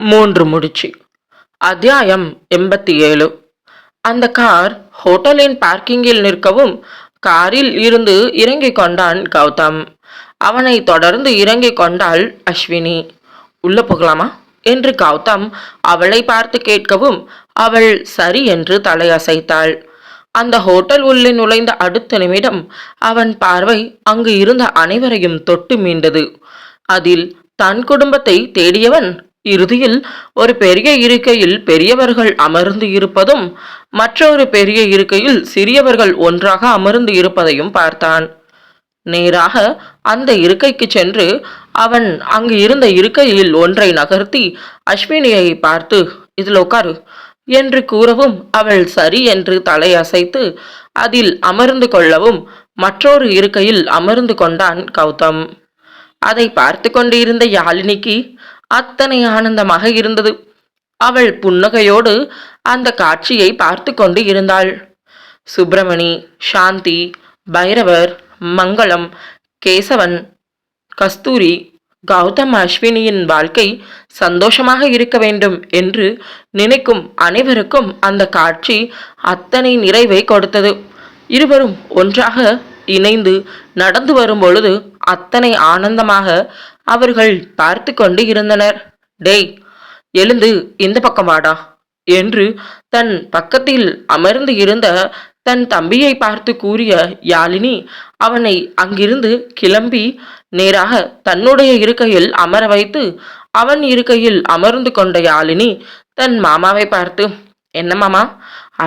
மூன்று முடிச்சு. அத்தியாயம் 87. அந்த கார் ஹோட்டலின் பார்க்கிங்கில் நிற்கவும் காரில் இருந்து இறங்கிக் கொண்டான் கௌதம். அவனை தொடர்ந்து இறங்கிக் கொண்டாள் அஸ்வினி. உள்ள போகலாமா என்று கௌதம் அவளை பார்த்து கேட்கவும் அவள் சரி என்று தலையசைத்தாள். அந்த ஹோட்டல் உள்ளே நுழைந்த அடுத்த நிமிடம் அவன் பார்வை அங்கு இருந்த அனைவரையும் தொட்டு மீண்டது. அதில் தன் குடும்பத்தை தேடியவன் இறுதியில் ஒரு பெரிய இருக்கையில் பெரியவர்கள் அமர்ந்து இருப்பதும் மற்றொரு பெரிய இருக்கையில் சிறியவர்கள் ஒன்றாக அமர்ந்து இருப்பதையும் பார்த்தான். நேராக அந்த இருக்கைக்கு சென்று அவன் அங்கு இருந்த இருக்கையில் ஒன்றை நகர்த்தி அஸ்வினியை பார்த்து இதில் உட்காரு என்று கூறவும் அவள் சரி என்று தலையசைத்து அதில் அமர்ந்து கொள்ளவும் மற்றொரு இருக்கையில் அமர்ந்து கொண்டான் கௌதம். அதை பார்த்து கொண்டிருந்த யாழினிக்கு அத்தனை ஆனந்தமாக இருந்தது. அவள் புன்னகையோடு அந்த காட்சியை பார்த்து கொண்டு இருந்தாள். சுப்பிரமணி, சாந்தி, பைரவர், மங்களம், கேசவன், கஸ்தூரி, கௌதம் அஸ்வினியின் வாழ்க்கை சந்தோஷமாக இருக்க வேண்டும் என்று நினைக்கும் அனைவருக்கும் அந்த காட்சி அத்தனை நிறைவை கொடுத்தது. இருவரும் ஒன்றாக இணைந்து நடந்து வரும் பொழுது அத்தனை ஆனந்தமாக அவர்கள் பார்த்து கொண்டு இருந்தனர். டேய், எழுந்து இந்த பக்கம் வாடா என்று தன் பக்கத்தில் அமர்ந்து இருந்த தன் தம்பியை பார்த்து கூறிய யாழினி அவனை அங்கிருந்து கிளம்பி நேராக தன்னுடைய இருக்கையில் அமர வைத்து அவன் இருக்கையில் அமர்ந்து கொண்ட யாழினி தன் மாமாவை பார்த்து, என்ன மாமா,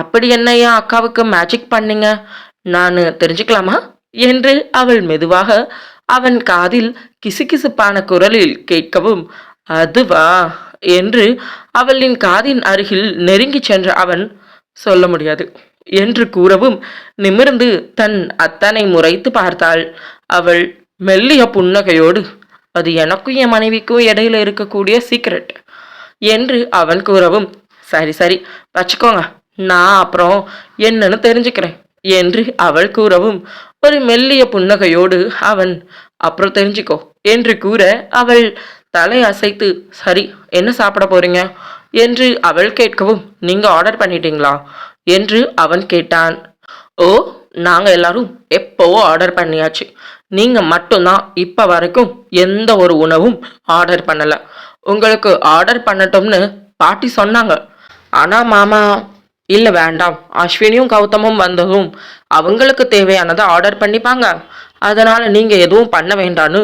அப்படி என்னையா அக்காவுக்கு மேஜிக் பண்ணீங்க, நான் தெரிஞ்சுக்கலாமா என்று அவள் மெதுவாக அவன் காதில் கிசுகிசுப்பான குரலில் கேட்கவும், அதுவா என்று அவளின் காதின் அருகில் நெருங்கி சென்ற அவன், சொல்ல முடியாது என்று கூறவும் நிமிர்ந்து தன் அத்தனை முறைத்து பார்த்தாள். அவள் மெல்லிய புன்னகையோடு, அது எனக்கும் என் மனைவிக்கும் இடையில இருக்கக்கூடிய சீக்ரெட் என்று அவன் கூறவும், சரி சரி வச்சுக்கோங்க, நான் அப்புறம் என்னன்னு தெரிஞ்சுக்கிறேன் என்று அவள் கூறவும் ஒரு மெல்லிய புன்னகையோடு அவன், அப்புறம் தெரிஞ்சுக்கோ என்று கூற அவள் தலை அசைத்து, சரி என்ன சாப்பிட போறீங்க என்று அவள் கேட்கவும், நீங்க ஆர்டர் பண்ணிட்டீங்களா என்று அவன் கேட்டான். ஓ, நாங்க எல்லாரும் எப்போவோ ஆர்டர் பண்ணியாச்சு, நீங்க மட்டும்தான் இப்ப வரைக்கும் எந்த ஒரு உணவும் ஆர்டர் பண்ணல. உங்களுக்கு ஆர்டர் பண்ணட்டும்னு பாட்டி சொன்னாங்க, ஆனா மாமா இல்லை வேண்டாம், அஸ்வினியும் கௌதமும் வந்ததும் அவங்களுக்கு தேவையானதை ஆர்டர் பண்ணிப்பாங்க, அதனால் நீங்கள் எதுவும் பண்ண வேண்டான்னு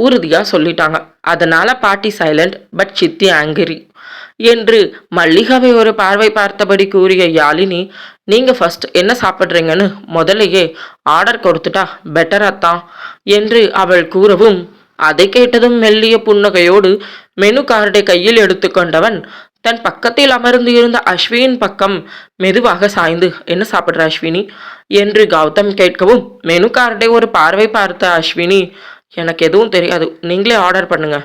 உறுதியாக சொல்லிட்டாங்க. அதனால் பாட்டி சைலண்ட், பட் சித்தி ஆங்கிரி என்று மல்லிகாவை ஒரு பார்வை பார்த்தபடி கூறிய யாழினி, நீங்கள் ஃபர்ஸ்ட் என்ன சாப்பிட்றீங்கன்னு முதலையே ஆர்டர் கொடுத்துட்டா பெட்டராத்தான் என்று அவள் கூறவும் அதை கேட்டதும் மெல்லிய புன்னகையோடு மெனு கார்டை கையில் எடுத்துக்கொண்டவன் தன் பக்கத்தில் அமர்ந்து இருந்த அஸ்வினின் பக்கம் மெதுவாக சாய்ந்து, என்ன சாப்பிட்ற அஸ்வினி என்று கௌதம் கேட்கவும் மெனு கார்டை ஒரு பார்வை பார்த்த அஸ்வினி, எனக்கு எதுவும் தெரியாது, நீங்களே ஆர்டர் பண்ணுங்க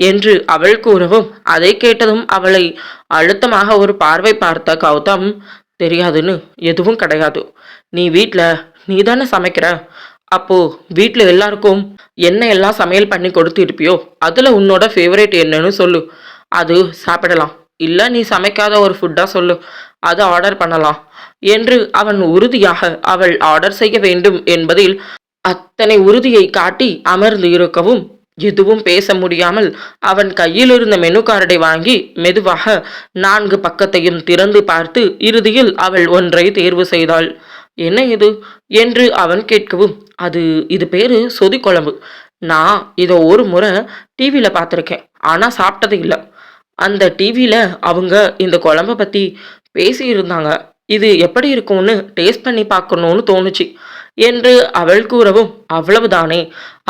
என்று அவள் கூறவும் அதை கேட்டதும் அவளை அழுத்தமாக ஒரு பார்வை பார்த்த கௌதம், தெரியாதுன்னு எதுவும் கிடையாது, நீ வீட்டில் நீ தானே சமைக்கிற, அப்போ வீட்டில் எல்லாருக்கும் என்ன எல்லாம் சமையல் பண்ணி கொடுத்து இருப்பியோ அதில் உன்னோட ஃபேவரேட் என்னன்னு சொல்லு, அது சாப்பிடலாம், இல்லை நீ சமைக்காத ஒரு ஃபுட்டாக சொல்லு, அதை ஆர்டர் பண்ணலாம் என்று அவன் உறுதியாக அவள் ஆர்டர் செய்ய வேண்டும் என்பதில் அத்தனை உறுதியை காட்டி அமர்ந்து இருக்கவும் எதுவும் பேச முடியாமல் அவன் கையில் இருந்த மெனு கார்டை வாங்கி மெதுவாக 4 பக்கத்தையும் திறந்து பார்த்து இறுதியில் அவள் ஒன்றை தேர்வு செய்தாள். என்ன இது என்று அவன் கேட்கவும், இது பேரு சொதி குழம்பு, நான் இதை ஒரு முறை டிவியில் பார்த்துருக்கேன், ஆனால் சாப்பிட்டது இல்லை, அந்த டிவியில் அவங்க இந்த குழம்பை பற்றி பேசியிருந்தாங்க, இது எப்படி இருக்கும்னு டேஸ்ட் பண்ணி பார்க்கணும்னு தோணுச்சு என்று அவள் கூறவும், அவ்வளவுதானே,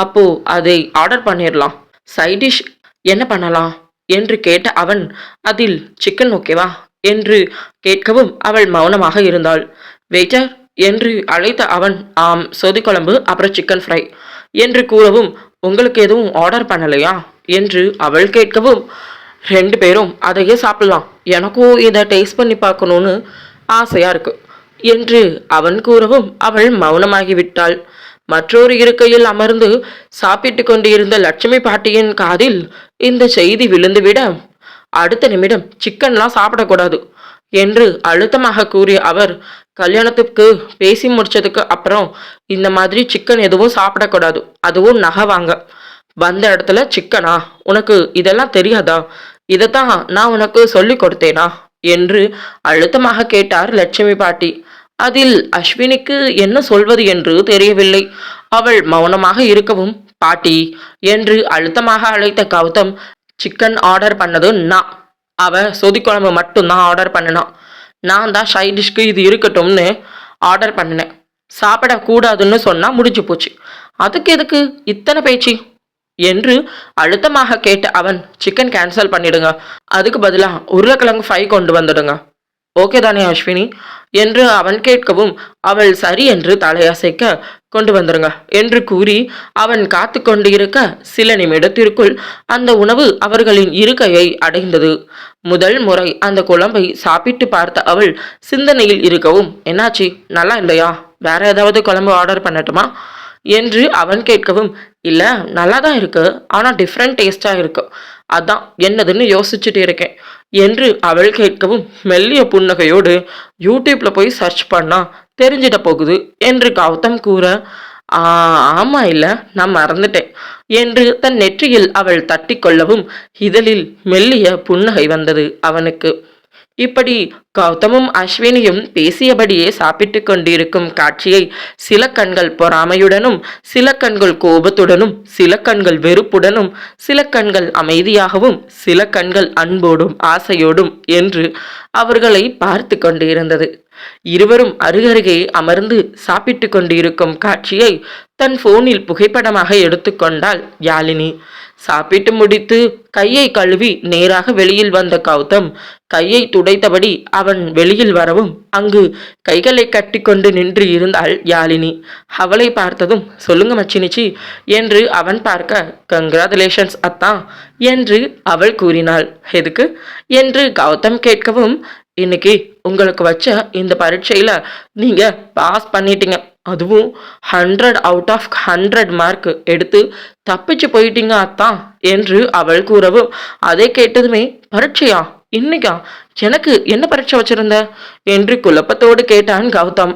அப்போ அதை ஆர்டர் பண்ணிடலாம், சைட் டிஷ் என்ன பண்ணலாம் என்று கேட்ட அவன், அதில் சிக்கன் ஓகேவா என்று கேட்கவும் அவள் மௌனமாக இருந்தாள். வெயிட்டர் என்று அழைத்த அவன், ஆம், சொதி குழம்பு அப்புறம் சிக்கன் ஃப்ரை என்று கூறவும், உங்களுக்கு எதுவும் ஆர்டர் பண்ணலையா என்று அவள் கேட்கவும், 2 பேரும் அதையே சாப்பிடலாம், எனக்கும் இதை டேஸ்ட் பண்ணி பார்க்கணுன்னு ஆசையாக இருக்கு என்று அவன் கூறவும் அவள் மௌனமாகிவிட்டாள். மற்றொரு இருக்கையில் அமர்ந்து சாப்பிட்டு கொண்டிருந்த லட்சுமி பாட்டியின் காதில் இந்த செய்தி விழுந்துவிட அடுத்த நிமிடம் சிக்கன்லாம் சாப்பிடக்கூடாது என்று அழுத்தமாக கூறிய அவர், கல்யாணத்துக்கு பேசி முடிச்சதுக்கு அப்புறம் இந்த மாதிரி சிக்கன் எதுவும் சாப்பிடக்கூடாது, அதுவும் நகை வாங்க வந்த இடத்துல சிக்கனா, உனக்கு இதெல்லாம் தெரியாதா, இதைத்தான் நான் உனக்கு சொல்லி கொடுத்தேனா என்று அழுத்தமாக கேட்டார் லட்சுமி பாட்டி. அதில் அஸ்வினிக்கு என்ன சொல்வது என்று தெரியவில்லை. அவள் மௌனமாக இருக்கவும், பாட்டி என்று அழுத்தமாக அழைத்த கௌதம், சிக்கன் ஆர்டர் பண்ணது நான், அவ சொதிக்குழம்பு மட்டும்தான் ஆர்டர் பண்ணினான். நான் தான் சைடிஷ்க்கு இது இருக்கட்டும்னு ஆர்டர் பண்ணினேன். சாப்பிடக்கூடாதுன்னு சொன்னா முடிஞ்சு போச்சு, அதுக்கு எதுக்கு இத்தனை பேச்சு என்று அழுத்தமாக கேட்ட அவன், சிக்கன் கேன்சல் பண்ணிடுங்க, அதுக்கு பதிலாக உருளைக்கிழங்கு ஃப்ரை கொண்டு வந்துடுங்க, ஓகே தானே அஸ்வினி என்று அவன் கேட்கவும், அவள் சரி என்று தலையசைக்க, கொண்டு வந்துருங்க என்று கூறி அவன் காத்து கொண்டு இருக்க சில நிமிடத்திற்குள் அந்த உணவு அவர்களின் இருக்கையை அடைந்தது. முதல் முறை அந்த குழம்பை சாப்பிட்டு பார்த்த அவள் சிந்தனையில் இருக்கவும், என்னாச்சு, நல்லா இல்லையா, வேற ஏதாவது குழம்பு ஆர்டர் பண்ணட்டுமா என்று அவன் கேட்கவும், இல்லை நல்லா தான் இருக்கு, ஆனால் டிஃப்ரெண்ட் டேஸ்டாக இருக்கு, அதான் என்னதுன்னு யோசிச்சுட்டு இருக்கேன் என்று அவள் கேட்கவும், மெல்லிய புன்னகையோடு, யூடியூப்ல போய் சர்ச் பண்ணா தெரிஞ்சிட போகுது என்று கௌதம் கூற, ஆமா இல்லை நான் மறந்துட்டேன் என்று தன் நெற்றியில் அவள் தட்டி கொள்ளவும் இதழில் மெல்லிய புன்னகை வந்தது அவனுக்கு. இப்படி கௌதமும் அஸ்வினியும் பேசியபடியே சாப்பிட்டு கொண்டிருக்கும் காட்சியை சில கண்கள் பொறாமையுடனும், சில கண்கள் கோபத்துடனும், சில கண்கள் வெறுப்புடனும், சில கண்கள் அமைதியாகவும், சில கண்கள் அன்போடும் ஆசையோடும் என்று அவர்களை பார்த்து கொண்டிருந்தது. இருவரும் அருகருகே அமர்ந்து சாப்பிட்டு கொண்டிருக்கும் காட்சியை தன் போனில் புகைப்படமாக எடுத்துக்கொண்டாள் யாழினி. சாப்பிட்டு முடித்து கையை கழுவி நேராக வெளியில் வந்த கௌதம் கையை துடைத்தபடி அவன் வெளியில் வரவும் அங்கு கைகளை கட்டி கொண்டு நின்று இருந்தாள் யாழினி. அவளை பார்த்ததும், சொல்லுங்க மச்சினிச்சி என்று அவன் பார்க்க, கங்க்ராச்சுலேஷன்ஸ் அத்தா என்று அவள் கூறினாள். எதுக்கு என்று கௌதம் கேட்கவும், இன்னைக்கு உங்களுக்கு வச்ச இந்த பரீட்சையில நீங்க பாஸ் பண்ணிட்டீங்க, அதுவும் 100 அவுட் ஆஃப் 100 மார்க் எடுத்து தப்பிச்சு போயிட்டீங்க அத்தான் என்று அவள் கூறவும், அதை கேட்டதுமே, பரீட்சையா, இன்னைக்கா, எனக்கு என்ன பரீட்சை வச்சிருந்த என்று குழப்பத்தோடு கேட்டான் கௌதம்.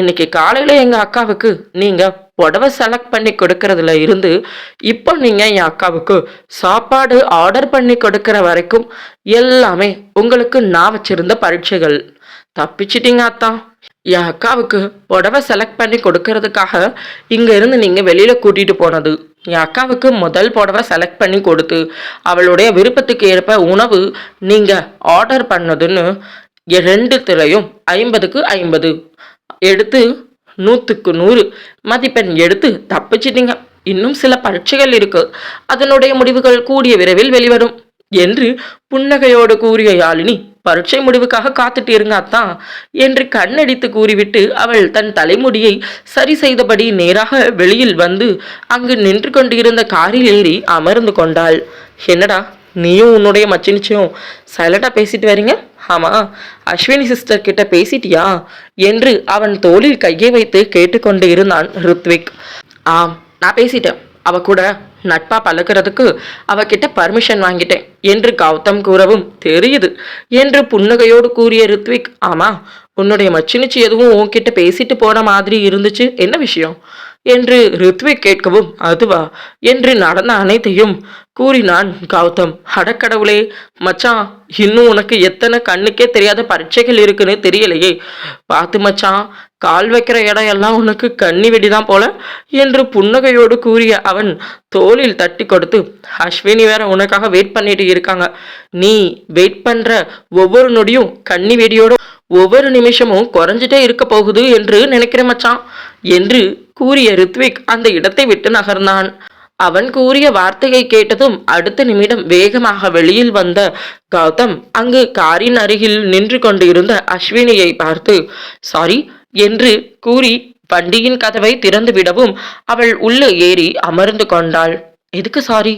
இன்னைக்கு காலையில எங்க அக்காவுக்கு நீங்க புடவை செலக்ட் பண்ணி கொடுக்கறதுல இருந்து இப்போ நீங்க என் அக்காவுக்கு சாப்பாடு ஆர்டர் பண்ணி கொடுக்கற வரைக்கும் எல்லாமே உங்களுக்கு நான் வச்சிருந்த பரீட்சைகள். தப்பிச்சிட்டீங்க அத்தான். என் அக்காவுக்கு புடவை செலக்ட் பண்ணி கொடுக்கறதுக்காக இங்க இருந்து நீங்க வெளியில கூட்டிட்டு போனது, என் அக்காவுக்கு முதல் புடவை செலக்ட் பண்ணி கொடுத்து அவளுடைய விருப்பத்துக்கு ஏற்ப உணவு நீங்க ஆர்டர் பண்ணதுன்னு 2 50க்கு 50 எடுத்து 100க்கு 100 மதிப்பெண் எடுத்து தப்பிச்சிட்டீங்க. இன்னும் சில பரீட்சைகள் இருக்கு, அதனுடைய முடிவுகள் கூடிய விரைவில் வெளிவரும் என்று புன்னகையோடு கூறிய யாழினி, பரீட்சை முடிவுக்காக காத்துட்டு இருங்க அத்தான் என்று கண்ணடித்து கூறிவிட்டு அவள் தன் தலைமுடியை சரி செய்தபடி நேராக வெளியில் வந்து அங்கு நின்று கொண்டிருந்த காரில் ஏறி அமர்ந்து கொண்டாள். என்னடா நீயும் உன்னுடைய மச்சினிச்சும் சைலண்டா பேசிட்டு வரீங்க, ஆமா அஸ்வினி சிஸ்டர் கிட்ட பேசிட்டியா என்று அவன் தோளில் கையை வைத்து கேட்டுக்கொண்டு இருந்தான் ருத்விக். ஆம் நான் பேசிட்டேன், அவ கூட நட்பா பழக்கிறதுக்கு அவகிட்ட பர்மிஷன் வாங்கிட்டேன் என்று கௌதம் கூறவும், தெரியுது என்று புன்னகையோடு கூறிய ருத்விக், ஆமா உன்னுடைய மச்சினிச்சு எதுவும் உன்கிட்ட பேசிட்டு போன மாதிரி இருந்துச்சு, என்ன விஷயம் என்று ருத்விக் கேட்கவும், அதுவா என்று நடந்த அனைத்தையும் கூறினான் கௌதம். அடக்கடவுளே மச்சான், இன்னும் உனக்கு எத்தனை கண்ணுக்கே தெரியாத பரீட்சைகள் இருக்குன்னு தெரியலையே, பார்த்து மச்சான், கால் வைக்கிற இடம் எல்லாம் உனக்கு கண்ணி வெடிதான் போல என்று புன்னகையோடு கூறிய அவன் தோளில் தட்டி கொடுத்து, அஸ்வினி வேற உனக்காக வெயிட் பண்ணிட்டு இருக்காங்க, நீ வெயிட் பண்ற ஒவ்வொரு நொடியும் கண்ணி வெடியோட ஒவ்வொரு நிமிஷமும் குறைஞ்சிட்டே இருக்க போகுது என்று நினைக்கிறேன் மச்சான் என்று கூறிய ரித்விக் அந்த இடத்தை விட்டு நகர்ந்தான். அவன் கூறிய வார்த்தையை கேட்டதும் அடுத்த நிமிடம் வேகமாக வெளியில் வந்த கௌதம் அங்கு காரின் அருகில் நின்று கொண்டிருந்த அஸ்வினியை பார்த்து, சாரி என்று கூறி வண்டியின் கதவை திறந்து விடவும் அவள் உள்ளே ஏறி அமர்ந்து கொண்டாள். எதுக்கு சாரி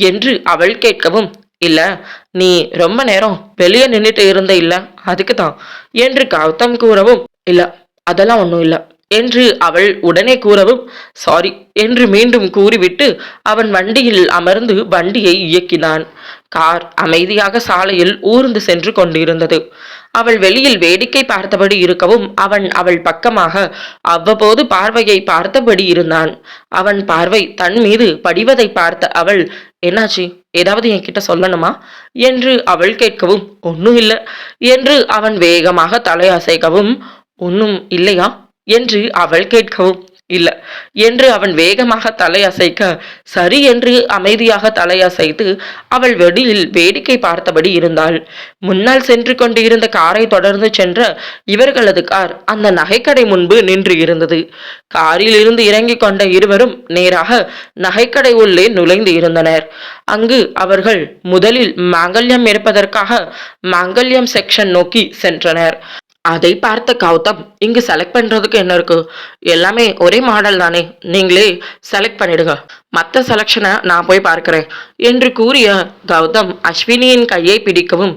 என்று அவள் கேட்கவும், இல்ல நீ ரொம்ப நேரம் வெளியே நின்றுட்டு இருந்த இல்ல, அதுக்கு தான் என்று கௌதம் கூறவும், இல்ல அதெல்லாம் ஒன்றும் இல்லை என்று அவள் உடனே கூறவும், சாரி என்று மீண்டும் கூறிவிட்டு அவன் வண்டியில் அமர்ந்து வண்டியை இயக்கினான். கார் அமைதியாக சாலையில் ஊர்ந்து சென்று கொண்டிருந்தது. அவள் வெளியில் வேடிக்கை பார்த்தபடி இருக்கவும் அவன் அவள் பக்கமாக அவ்வப்போது பார்வையை பார்த்தபடி இருந்தான். அவன் பார்வை தன் மீது படிவதை பார்த்த அவள், என்னாச்சு, ஏதாவது என்கிட்ட சொல்லணுமா என்று அவள் கேட்கவும், ஒன்னும் இல்லை என்று அவன் வேகமாக தலையசைக்கவும், ஒன்னும் இல்லையா என்று அவள் கேட்கவும், இல்ல என்று அவன் வேகமாக தலையசைக்க, சரி என்று அமைதியாக தலையசைத்து அவள் வெளியில் வேடிக்கை பார்த்தபடி இருந்தாள். முன்னால் சென்று கொண்டிருந்த காரை தொடர்ந்து சென்ற இவர்களது கார் அந்த நகைக்கடை முன்பு நின்று இருந்தது. காரில் இருந்து இறங்கிக் கொண்ட இருவரும் நேராக நகைக்கடை உள்ளே நுழைந்து இருந்தனர். அங்கு அவர்கள் முதலில் மாங்கல்யம் இருப்பதற்காக மாங்கல்யம் செக்ஷன் நோக்கி சென்றனர். அதை பார்த்த கௌதம், இங்கு செலக்ட் பண்றதுக்கு என்ன இருக்கு, எல்லாமே ஒரே மாடல் தானே, நீங்களே செலக்ட் பண்ணிடுங்க, மற்ற செலக்ஷனை நான் போய் பார்க்கிறேன் என்று கூறிய கௌதம் அஸ்வினியின் கையை பிடிக்கவும்,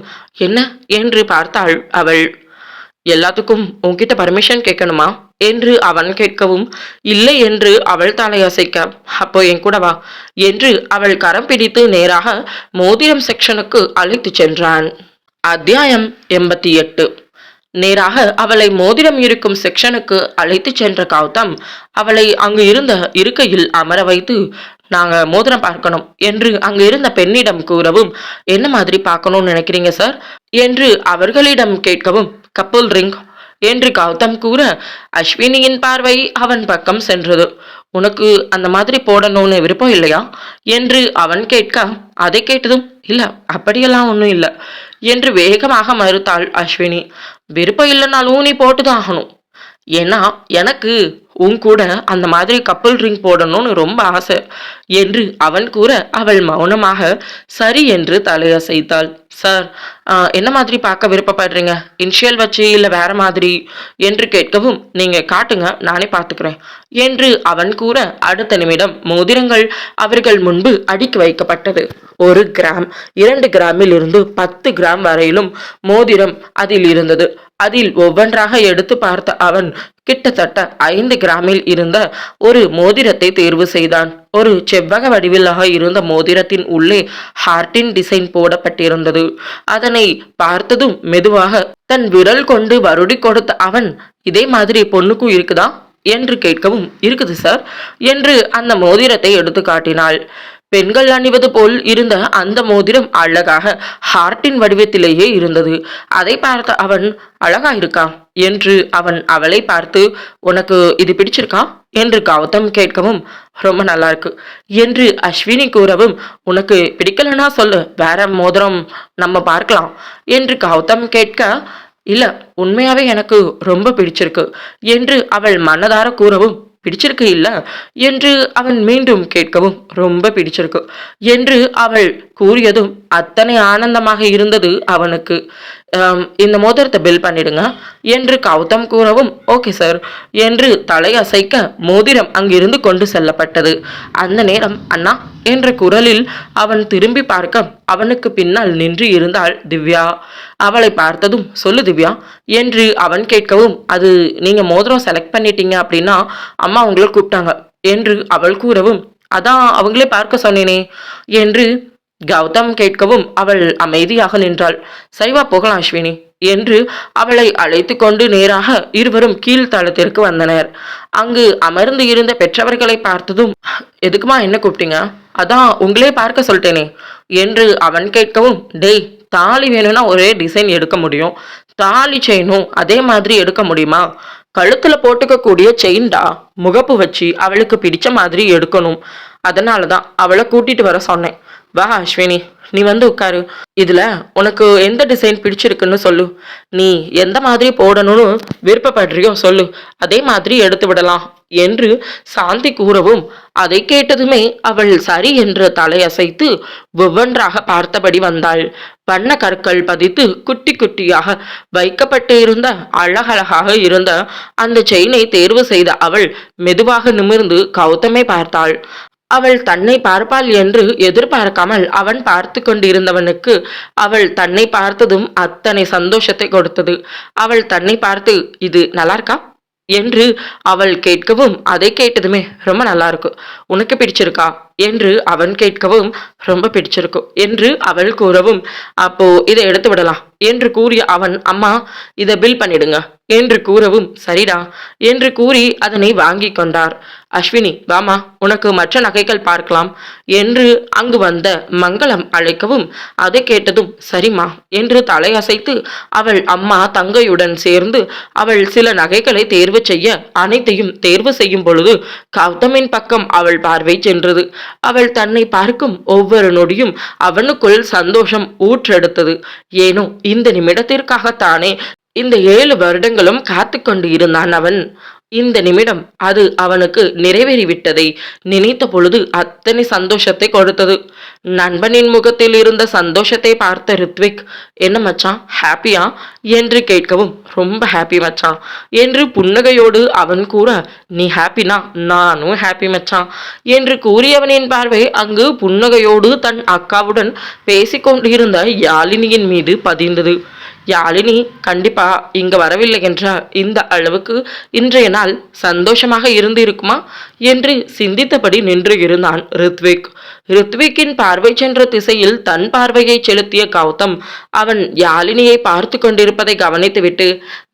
என்ன என்று பார்த்தாள் அவள். எல்லாத்துக்கும் உன்கிட்ட பர்மிஷன் கேட்கணுமா என்று அவன் கேட்கவும், இல்லை என்று அவள் தலையசைக்க, அப்போ என் கூட வா என்று அவள் கரம் பிடித்து நேராக மோதிரம் செக்ஷனுக்கு அழைத்து சென்றான். அத்தியாயம் 88. நேராக அவளை மோதிரம் இருக்கும் செக்ஷனுக்கு அழைத்து சென்ற கௌதம் அவளை அங்கு இருந்த இருக்கையில் அமர வைத்து, நாங்க மோதிரம் பார்க்கணும் என்று அங்கு இருந்த பெண்ணிடம் கூறவும், என்ன மாதிரி பார்க்கணும்னு நினைக்கிறீங்க சார் என்று அவர்களிடம் கேட்கவும், கப்புள் ரிங் என்று கௌதம் கூற அஸ்வினியின் பார்வை அவன் பக்கம் சென்றது. உனக்கு அந்த மாதிரி போடணும்னு விருப்பம் இல்லையா என்று அவன் கேட்க, அதை கேட்டதும், இல்ல அப்படியெல்லாம் ஒன்றும் இல்லை என்று வேகமாக மறுத்தாள் அஸ்வினி. விருப்பம் இல்லைனாலும் நீ போட்டுதான் ஆகணும், ஏன்னா எனக்கு உன் கூட அந்த மாதிரி கப்புள் ரிங் போடணும்னு ரொம்ப ஆசை என்று அவன் கூற அவள் மௌனமாக சரி என்று தலையசைத்தாள். சார், என்ன மாதிரி பார்க்க விருப்பப்படுறீங்க, இனிஷியல் வச்சு இல்லை வேற மாதிரி என்று கேட்கவும், நீங்க காட்டுங்க நானே பார்த்துக்கிறேன் என்று அவன் கூற அடுத்த நிமிடம் மோதிரங்கள் அவர்கள் முன்பு அடுக்கி வைக்கப்பட்டது. 1 கிராம் 2 கிராமில் இருந்து 10 கிராம் வரையிலும் மோதிரம் அதில் இருந்தது. அதில் ஒவ்வொன்றாக எடுத்து பார்த்த அவன் கிட்டத்தட்ட 5 கிராமில் இருந்த ஒரு மோதிரத்தை தேர்வு செய்தான். ஒரு செவ்வக வடிவிலாக இருந்த மோதிரத்தின் உள்ளே ஹார்ட்டின் டிசைன் போடப்பட்டிருந்தது. அதனை பார்த்ததும் மெதுவாக தன் விரல் கொண்டு வருடி கொடுத்த அவன், இதே மாதிரி பொண்ணுக்கும் இருக்குதா என்று கேட்கவும், இருக்குது சார் என்று அந்த மோதிரத்தை எடுத்து காட்டினாள். பெண்கள் அணிவது போல் இருந்த அந்த மோதிரம் அழகாக ஹார்ட்டின் வடிவத்திலேயே இருந்தது. அதை பார்த்த அவன், அழகா இருக்கா என்று அவன் அவளை பார்த்து, உனக்கு இது பிடிச்சிருக்கா என்று கௌதம் கேட்கவும், ரொம்ப நல்லா இருக்கு என்று அஸ்வினி கூறவும், உனக்கு பிடிக்கலன்னா சொல்லு, வேற மோதிரம் நம்ம பார்க்கலாம் என்று கௌதம் கேட்க, இல்ல உண்மையாவே எனக்கு ரொம்ப பிடிச்சிருக்கு என்று அவள் மனதார கூறவும், பிடிச்சிருக்கு இல்ல என்று அவன் மீண்டும் கேட்கவும், ரொம்ப பிடிச்சிருக்கு என்று அவள் கூறியதும் அத்தனை ஆனந்தமாக இருந்தது அவனுக்கு. இந்த மோதிரத்தை பில் பண்ணிடுங்க என்று கௌதம் கூறவும், ஓகே சார் என்று தலையசைக்க மோதிரம் அங்கிருந்து கொண்டு செல்லப்பட்டது. அந்த நேரம் அண்ணா என்ற குரலில் அவன் திரும்பி பார்க்க அவனுக்கு பின்னால் நின்று இருந்தாள் திவ்யா. அவளை பார்த்ததும், சொல்லு திவ்யா என்று அவன் கேட்கவும், அது நீங்க மோதிரம் செலக்ட் பண்ணிட்டீங்க அப்படின்னா அம்மா உங்களை கூப்பிட்டாங்க என்று அவள் கூறவும், அதான் அவங்களே பார்க்க சொன்னேனே என்று கௌதம் கேட்கவும் அவள் அமைதியாக நின்றாள். சரிவா போகலாம் அஸ்வினி என்று அவளை அழைத்து கொண்டு நேராக இருவரும் கீழ்த்தளத்திற்கு வந்தனர். அங்கு அமர்ந்து இருந்த பெற்றவர்களை பார்த்ததும், எதுக்குமா என்ன கூப்பிட்டீங்க, அதான் உங்களே பார்க்க சொல்லிட்டேனே என்று அவன் கேட்கவும், டேய், தாலி வேணும்னா ஒரே டிசைன் எடுக்க முடியும், தாலி செயினும் அதே மாதிரி எடுக்க முடியுமா, கழுத்துல போட்டுக்க கூடிய செயின்டா, முகப்பு வச்சு அவளுக்கு பிடிச்ச மாதிரி எடுக்கணும், அதனாலதான் அவளை கூட்டிட்டு வர சொன்னேன். வா அஸ்வினி, நீ வந்து உட்காரு, இதுல உனக்கு எந்த டிசைன் பிடிச்சிருக்குன்னு சொல்லு, நீ எந்த மாதிரி போடணும்னு விருப்பப்படுறியோ சொல்லு, அதே மாதிரி எடுத்து விடலாம் என்று சாந்தி கூறவும், அதை கேட்டதுமே அவள் சரி என்று தலையசைத்து ஒவ்வொன்றாக பார்த்தபடி வந்தாள். வண்ண கற்கள் பதித்து குட்டி குட்டியாக வைக்கப்பட்டு இருந்த அழகழகாக இருந்த அந்த செயினை தேர்வு செய்த அவள் மெதுவாக நிமிர்ந்து கௌதமை பார்த்தாள். அவள் தன்னை பார்ப்பாள் என்று எதிர்பார்க்காமல் அவன் பார்த்து கொண்டிருந்தவனுக்கு அவள் தன்னை பார்த்ததும் அத்தனை சந்தோஷத்தை கொடுத்தது. அவள் தன்னை பார்த்து, இது நல்லா இருக்கா என்று அவள் கேட்கவும், அதை கேட்டதுமே ரொம்ப நல்லா இருக்கு, உனக்கு பிடிச்சிருக்கா என்று அவன் கேட்கவும், ரொம்ப பிடிச்சிருக்கும் என்று அவள் கூறவும், அப்போ இதை எடுத்து விடலாம் என்று கூறிய அவன், அம்மா இதை பில் பண்ணிடுங்க என்று கூறவும், சரிடா என்று கூறி அதனை வாங்கி கொண்டார். அஸ்வினி வாமா, உனக்கு மற்ற நகைகள் பார்க்கலாம் என்று அங்கு வந்த மங்களம் அழைக்கவும், அதை கேட்டதும் சரிம்மா என்று தலையசைத்து அவள் அம்மா தங்கையுடன் சேர்ந்து அவள் சில நகைகளை தேர்வு செய்ய அனைத்தையும் தேர்வு செய்யும் பொழுது கௌதமின் பக்கம் அவள் பார்வை சென்றது. அவள் தன்னை பார்க்கும் ஒவ்வொரு நொடியும் அவனுக்குள் சந்தோஷம் ஊற்றெடுத்தது. ஏனோ இந்த நிமிடத்திற்காகத்தானே இந்த 7 வருடங்களும் காத்து கொண்டு இருந்தான் அவன். இந்த நிமிடம் அது அவனுக்கு நிறைவேறிவிட்டதை நினைத்த பொழுது அத்தனை சந்தோஷத்தை கொடுத்தது. நண்பனின் முகத்தில் இருந்த சந்தோஷத்தை பார்த்த ரித்விக், என்ன மச்சான் ஹாப்பியா என்று கேட்கவும், ரொம்ப ஹாப்பி மச்சான் என்று புன்னகையோடு அவன் கூற, நீ ஹாப்பினா நானும் ஹாப்பி மச்சான் என்று கூறியவனின் பார்வை அங்கு புன்னகையோடு தன் அக்காவுடன் பேசிக்கொண்டிருந்த யாழினியின் மீது பதிந்தது. யாழினி கண்டிப்பா இங்க வரவில்லை என்றால் இந்த அளவுக்கு இன்றைய நாள் சந்தோஷமாக இருந்து இருக்குமா என்று சிந்தித்தபடி நின்று இருந்தான் ரித்விக். ரித்விக்கின் பார்வை சென்ற திசையில் தன் பார்வையை செலுத்திய கௌதம் அவன் யாழினியை பார்த்து கொண்டிருப்பதை கவனித்துவிட்டு,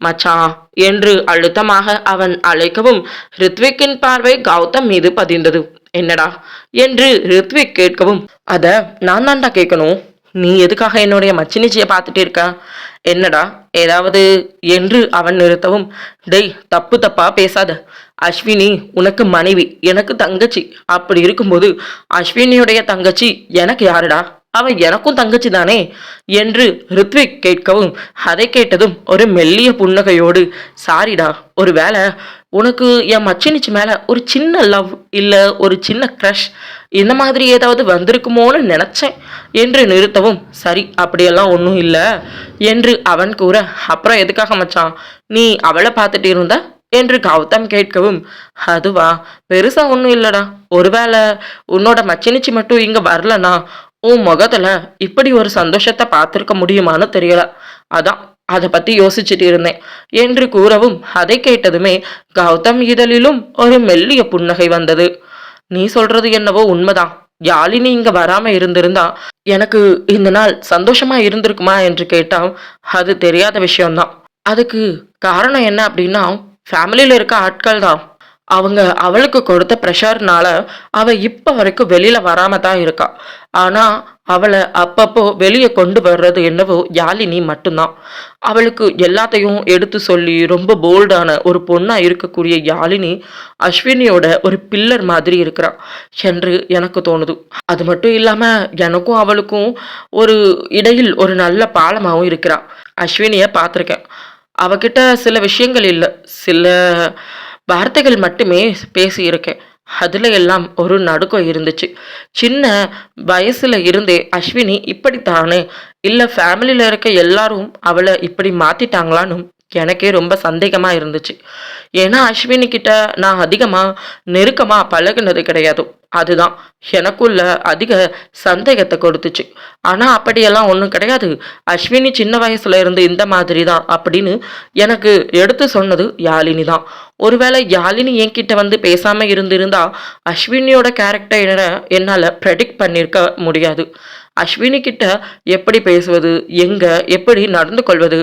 மச்சான் என்று அழுத்தமாக அவன் அழைக்கவும் ரித்விக்கின் பார்வை கௌதம் மீது பதிந்தது. என்னடா என்று ரித்விக் கேட்கவும், அத நான் தான்டா கேட்கணும், நீ எதுக்காக என்னுடைய மச்சினிச்சியை பார்த்துட்டு இருக்க, என்னடா ஏதாவது என்று அவன் நிறுத்தவும், டேய் தப்பு தப்பா பேசாத, அஸ்வினி உனக்கு மனைவி, எனக்கு தங்கச்சி, அப்படி இருக்கும்போது அஸ்வினியுடைய தங்கச்சி எனக்கு யாருடா, அவ எனக்கும் தங்கச்சி தானே என்று ரித்விக் கேட்கவும், அதை கேட்டதும் ஒரு மெல்லிய புன்னகையோடு, சாரிடா ஒருவேளை உனக்கு என் மச்சினிச்சு மேல ஒரு சின்ன லவ் இல்ல ஒரு சின்ன க்ரஷ் இந்த மாதிரி ஏதாவது வந்திருக்குமோன்னு நினைச்சேன் என்று நிறுத்தவும், சரி அப்படியெல்லாம் ஒன்றும் இல்லை என்று அவன் கூற, அப்புறம் எதுக்காக மச்சான் நீ அவளை பார்த்துட்டு இருந்த என்று கௌதம் கேட்கவும், அதுவா பெருசா ஒன்றும் இல்லடா, ஒருவேளை உன்னோட மச்சினிச்சி மட்டும் இங்க வரலனா உன் முகத்துல இப்படி ஒரு சந்தோஷத்தை பார்த்திருக்க முடியுமான்னு தெரியல, அதான் அதை பத்தி யோசிச்சுட்டு இருந்தேன் என்று கூறவும், அதை கேட்டதுமே கௌதம் இதழிலும் ஒரு மெல்லிய புன்னகை வந்தது. நீ சொல்றது என்னவோ உண்மைதான், யாழினி இங்க வராம இருந்திருந்தா எனக்கு இந்த நாள் சந்தோஷமா இருந்திருக்குமா என்று கேட்டால் அது தெரியாத விஷயம்தான். அதுக்கு காரணம் என்ன அப்படின்னா, ஃபேமிலியில இருக்க ஆட்கள் தான். அவங்க அவளுக்கு கொடுத்த ப்ரெஷர்னால அவ இப்ப வரைக்கும் வெளியில வராம தான் இருக்கா. ஆனா அவளை அப்பப்போ வெளியே கொண்டு வர்றது என்னவோ யாழினி மட்டும்தான். அவளுக்கு எல்லாத்தையும் எடுத்து சொல்லி ரொம்ப போல்டான ஒரு பொண்ணா இருக்கக்கூடிய யாழினி அஸ்வினியோட ஒரு பில்லர் மாதிரி இருக்கிறா என்று எனக்கு தோணுது. அது மட்டும் இல்லாம எனக்கும் அவளுக்கும் ஒரு இடையில் ஒரு நல்ல பாலமாகவும் இருக்கிறா. அஸ்வினிய பார்த்துருக்கேன், அவகிட்ட சில விஷயங்கள் இல்லை, சில வார்த்தைகள் மட்டுமே பேசியிருக்கேன், அதுல எல்லாம் ஒரு நடுக்கம் இருந்துச்சு. சின்ன வயசுல இருந்தே அஸ்வினி இப்படித்தானே, இல்ல ஃபேமிலியில இருக்க எல்லாரும் அவளை இப்படி மாத்திட்டாங்களான்னு எனக்கே ரொம்ப சந்தேகமா இருந்துச்சு. ஏன்னா அஸ்வினி கிட்ட நான் அதிகமா நெருக்கமா பழகுனது கிடையாது. அதுதான் எனக்குள்ள அதிக சந்தேகத்தை கொடுத்துச்சு. ஆனா அப்படியெல்லாம் ஒன்றும் கிடையாது, அஸ்வினி சின்ன வயசுல இருந்து இந்த மாதிரி தான் அப்படின்னு எனக்கு எடுத்து சொன்னது யாழினி தான். ஒருவேளை யாழினி என்கிட்ட வந்து பேசாம இருந்திருந்தா அஸ்வினியோட கேரக்டர் என்னால ப்ரெடிக்ட் பண்ணியிருக்க முடியாது. அஸ்வினி கிட்ட எப்படி பேசுவது, எங்க எப்படி நடந்து கொள்வது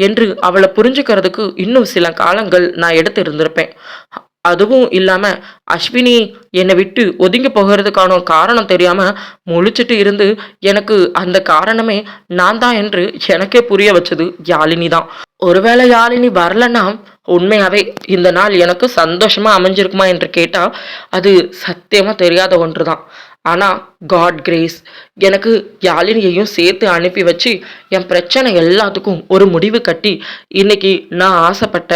என்று அவளை புரிஞ்சுக்கிறதுக்கு இன்னும் சில காலங்கள் நான் எடுத்து இருந்திருப்பேன். அதுவும் இல்லாம அஸ்வினி என்னை விட்டு ஒதுங்கி போகிறதுக்கான காரணம் தெரியாம முழிச்சிட்டு இருந்து எனக்கு அந்த காரணமே நான் தான் என்று எனக்கே புரிய வச்சது யாழினி தான். ஒருவேளை யாழினி வரலன்னா உண்மையாவே இந்த நாள் எனக்கு சந்தோஷமா அமைஞ்சிருக்குமா என்று கேட்டா அது சத்தியமா தெரியாத ஒன்றுதான். ஆனா காட் கிரேஸ் எனக்கு யாழினியையும் சேர்த்து அனுப்பி வச்சு என் பிரச்சனை எல்லாத்துக்கும் ஒரு முடிவு கட்டி இன்னைக்கு நான் ஆசைப்பட்ட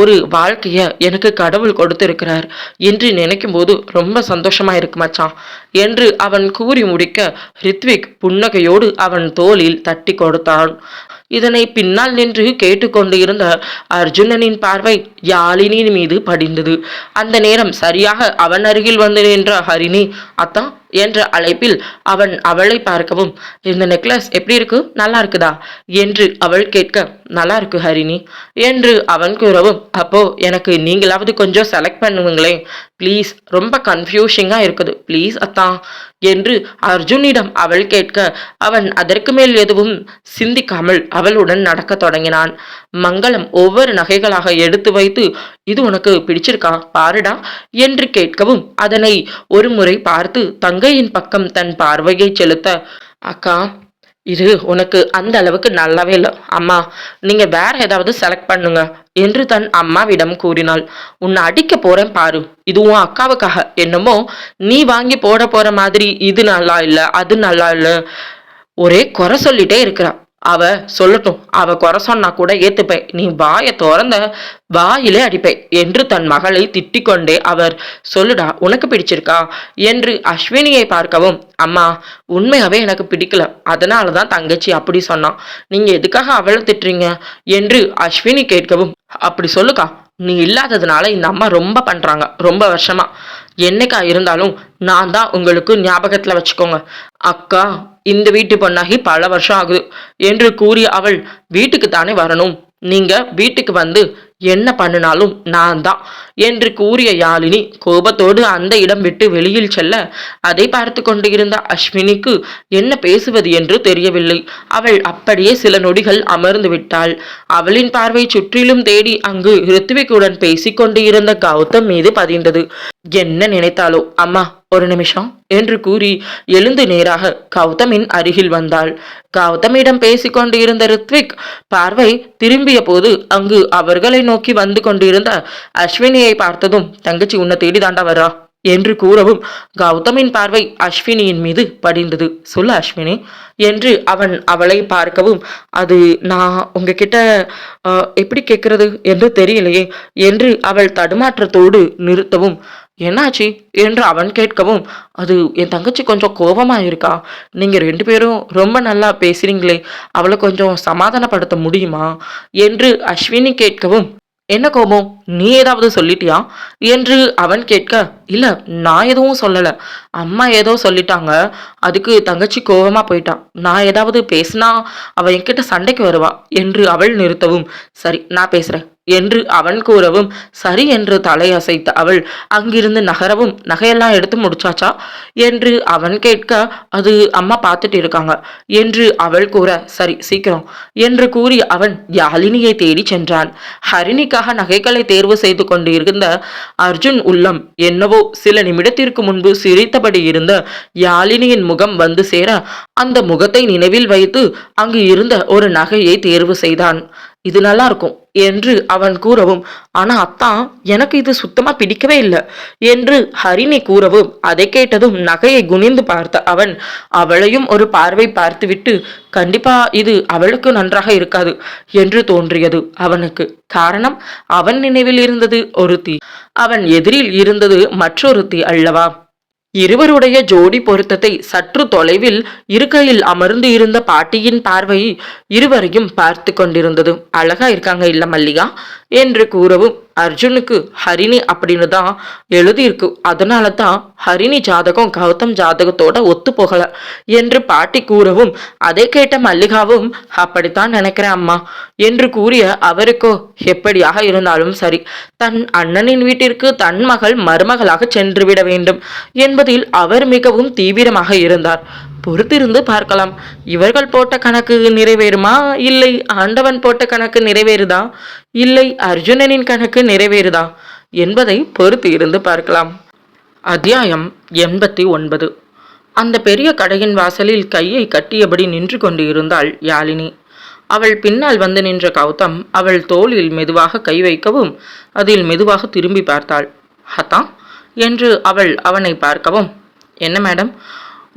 ஒரு வாழ்க்கைய எனக்கு கடவுள் கொடுத்திருக்கிறார் என்று நினைக்கும் போது ரொம்ப சந்தோஷமா இருக்கு மச்சான் என்று அவன் கூறி முடிக்க ரித்விக் புன்னகையோடு அவன் தோளில் தட்டி கொடுத்தான். இதனை பின்னால் நின்று கேட்டுக்கொண்டு இருந்த அர்ஜுனனின் பார்வை யாழினியின் மீது படிந்தது. அந்த நேரம் சரியாக அவன் அருகில் வந்து நின்ற ஹரிணி, அத்தா என்ற அழைப்பில் அவன் அவளை பார்க்கவும், இந்த நெக்லஸ் எப்படி இருக்கு, நல்லா இருக்குதா என்று அவள் கேட்க, நல்லா இருக்கு ஹரிணி என்று அவன் கூறவும், அப்போ எனக்கு நீங்களாவது கொஞ்சம் செலக்ட் பண்ணுவீங்களேன் ப்ளீஸ், ரொம்ப கன்ஃபியூஷிங்கா இருக்குது ப்ளீஸ் அத்தா என்று அர்ஜுனிடம் அவள் கேட்க, அவன் அதற்கு மேல் எதுவும் சிந்திக்காமல் அவளுடன் நடக்க தொடங்கினான். மங்களம் ஒவ்வொரு நகைகளாக எடுத்து வைத்து, இது உனக்கு பிடிச்சிருக்கா பாருடா என்று கேட்கவும், அதனை ஒரு முறை பார்த்து தங்கையின் பக்கம் தன் பார்வையை செலுத்த, அக்கா இது உனக்கு அந்த அளவுக்கு நல்லாவே இல்லை அம்மா, நீங்க வேற ஏதாவது செலக்ட் பண்ணுங்க என்று தன் அம்மாவிடம் கூறினாள். உன்னை அடிக்க போறேன் பாரு, இது உன் அக்காவுக்காக, என்னமோ நீ வாங்கி போட போற மாதிரி இது நல்லா இல்லை அது நல்லா இல்லை ஒரே குறை சொல்லிட்டே இருக்கிறா. அவ சொல்லட்டும், அவ குறை சொன்னா கூட ஏத்துப்பேன், நீ வாயை திறந்த வாயிலே அடிப்பேன் என்று தன் மகளை திட்டிக் கொண்டே அவர், சொல்லுடா உனக்கு பிடிச்சிருக்கா என்று அஸ்வினியை பார்க்கவும், அம்மா உண்மையாவே எனக்கு பிடிக்கல, அதனாலதான் தங்கச்சி அப்படி சொன்னான், நீங்க எதுக்காக அவளை திட்டுறீங்க என்று அஸ்வினி கேட்கவும், அப்படி சொல்லுக்கா, நீ இல்லாததுனால இந்த அம்மா ரொம்ப பண்றாங்க ரொம்ப வருஷமா, என்னைக்கா இருந்தாலும் நான் தான் உங்களுக்கு ஞாபகத்துல வச்சுக்கோங்க, அக்கா இந்த வீட்டு பொண்ணாகி பல வருஷம் ஆகுது என்று கூறிய அவள், வீட்டுக்கு தானே வரணும், நீங்க வீட்டுக்கு வந்து என்ன பண்ணினாலும் நான் தான் என்று கூறிய யாழினி கோபத்தோடு அந்த இடம் விட்டு வெளியில் செல்ல, அதை பார்த்து கொண்டு இருந்த அஸ்வினிக்கு என்ன பேசுவது என்று தெரியவில்லை. அவள் அப்படியே சில நொடிகள் அமர்ந்து விட்டாள். அவளின் பார்வை சுற்றிலும் தேடி அங்கு ரித்விக்குடன் பேசிக்கொண்டு இருந்த கௌதம் மீது பதிந்தது. என்ன நினைத்தாலோ, அம்மா ஒரு நிமிஷம் என்று கூறி எழுந்து நேராக கௌதமின் அருகில் வந்தாள். கௌதமிடம் பேசிக்கொண்டு இருந்த ரித்விக் பார்வை திரும்பிய போது அங்கு அவர்களை நோக்கி வந்து கொண்டிருந்த அஸ்வினியை பார்த்ததும், தங்கச்சி உன்னை தேடி தாண்டா வரா என்று கூறவும், கௌதமின் பார்வை அஸ்வினியின் மீது படிந்தது. சொல்ல அஸ்வினி என்று அவன் அவளை பார்க்கவும், அது நான் உங்ககிட்ட எப்படி கேட்கறது என்று தெரியலையே என்று அவள் தடுமாற்றத்தோடு நிறுத்தவும், என்னாச்சு என்று அவன் கேட்கவும், அது என் தங்கச்சி கொஞ்சம் கோபமா இருக்கா, நீங்க 2 பேரும் ரொம்ப நல்லா பேசுறீங்களே, அவளை கொஞ்சம் சமாதானப்படுத்த முடியுமா என்று அஸ்வினி கேட்கவும், என்ன கோபம், நீ ஏதாவது சொல்லிட்டியா என்று அவன் கேட்க, இல்ல நான் எதுவும் சொல்லல, அம்மா ஏதோ சொல்லிட்டாங்க, அதுக்கு தங்கச்சி கோபமா போயிட்டான், நான் ஏதாவது பேசினா அவ என்கிட்ட சண்டைக்கு வருவா என்று அவள் நிறுத்தவும், சரி நான் பேசுறேன் என்று அவன் கூறவும், சரி என்று தலையசைத்த அவள் அங்கிருந்து நகரவும், நகையெல்லாம் எடுத்து முடிச்சாச்சா என்று அவன் கேட்க, அது அம்மா பார்த்துட்டு இருக்காங்க என்று அவள் கூற, சரி சீக்கிரம் என்று கூறி அவன் யாழினியை தேடி சென்றான். ஹரிணிக்காக நகைகளை தேர்வு செய்து கொண்டு இருந்த அர்ஜுன் உள்ளம் என்னவோ சில நிமிடத்திற்கு முன்பு சிரித்தபடி இருந்த யாழினியின் முகம் வந்து சேர, அந்த முகத்தை நினைவில் வைத்து அங்கு இருந்த ஒரு நகையை தேர்வு செய்தான். இது நல்லா இருக்கும் என்று அவன் கூறவும், ஆனா அத்தா எனக்கு இது சுத்தமா பிடிக்கவே இல்லை என்று ஹரிணி கூறவும், அதை கேட்டதும் நகையை குனிந்து பார்த்த அவன் அவளையும் ஒரு பார்வை பார்த்துவிட்டு, கண்டிப்பா இது அவளுக்கு நன்றாக இருக்காது என்று தோன்றியது அவனுக்கு. காரணம், அவன் நினைவில் இருந்தது ஒருத்தி, அவன் எதிரில் இருந்தது மற்றொருத்தி அல்லவா. இருவருடைய ஜோடி பொருத்தத்தை சற்று தொலைவில் இருக்கையில் அமர்ந்து இருந்த பாட்டியின் பார்வை இருவரையும் பார்த்து கொண்டிருந்தது. அழகா இருக்காங்க இல்ல மல்லிகா என்று கூறவும், அர்ஜுனுக்கு ஹரிணி அப்படின்னு தான் எழுதியிருக்கு, அதனால தான் ஹரிணி ஜாதகம் கௌதம் ஜாதகத்தோட ஒத்து போகல என்று பாட்டி கூறவும், அதை கேட்ட மல்லிகாவும், அப்படித்தான் நினைக்கிறேன் அம்மா என்று கூறிய அவருக்கோ, எப்படியாக இருந்தாலும் சரி, தன் அண்ணனின் வீட்டிற்கு தன் மகள் மருமகளாக சென்று விட வேண்டும் என்பதில் அவர் மிகவும் தீவிரமாக இருந்தார். பொறுத்திருந்து பார்க்கலாம், இவர்கள் போட்ட கணக்கு நிறைவேறுமா, இல்லை ஆண்டவன் போட்ட கணக்கு நிறைவேறுதா, இல்லை அர்ஜுனனின் கணக்கு நிறைவேறுதா என்பதை பொறுத்து இருந்து பார்க்கலாம். அத்தியாயம் 89. அந்த பெரிய கடையின் வாசலில் கையை கட்டியபடி நின்று கொண்டு இருந்தாள் யாழினி. அவள் பின்னால் வந்து நின்ற கௌதம் அவள் தோளில் மெதுவாக கை வைக்கவும், அதில் மெதுவாக திரும்பி பார்த்தாள். ஹதா என்று அவள் அவனை பார்க்கவும், என்ன மேடம்,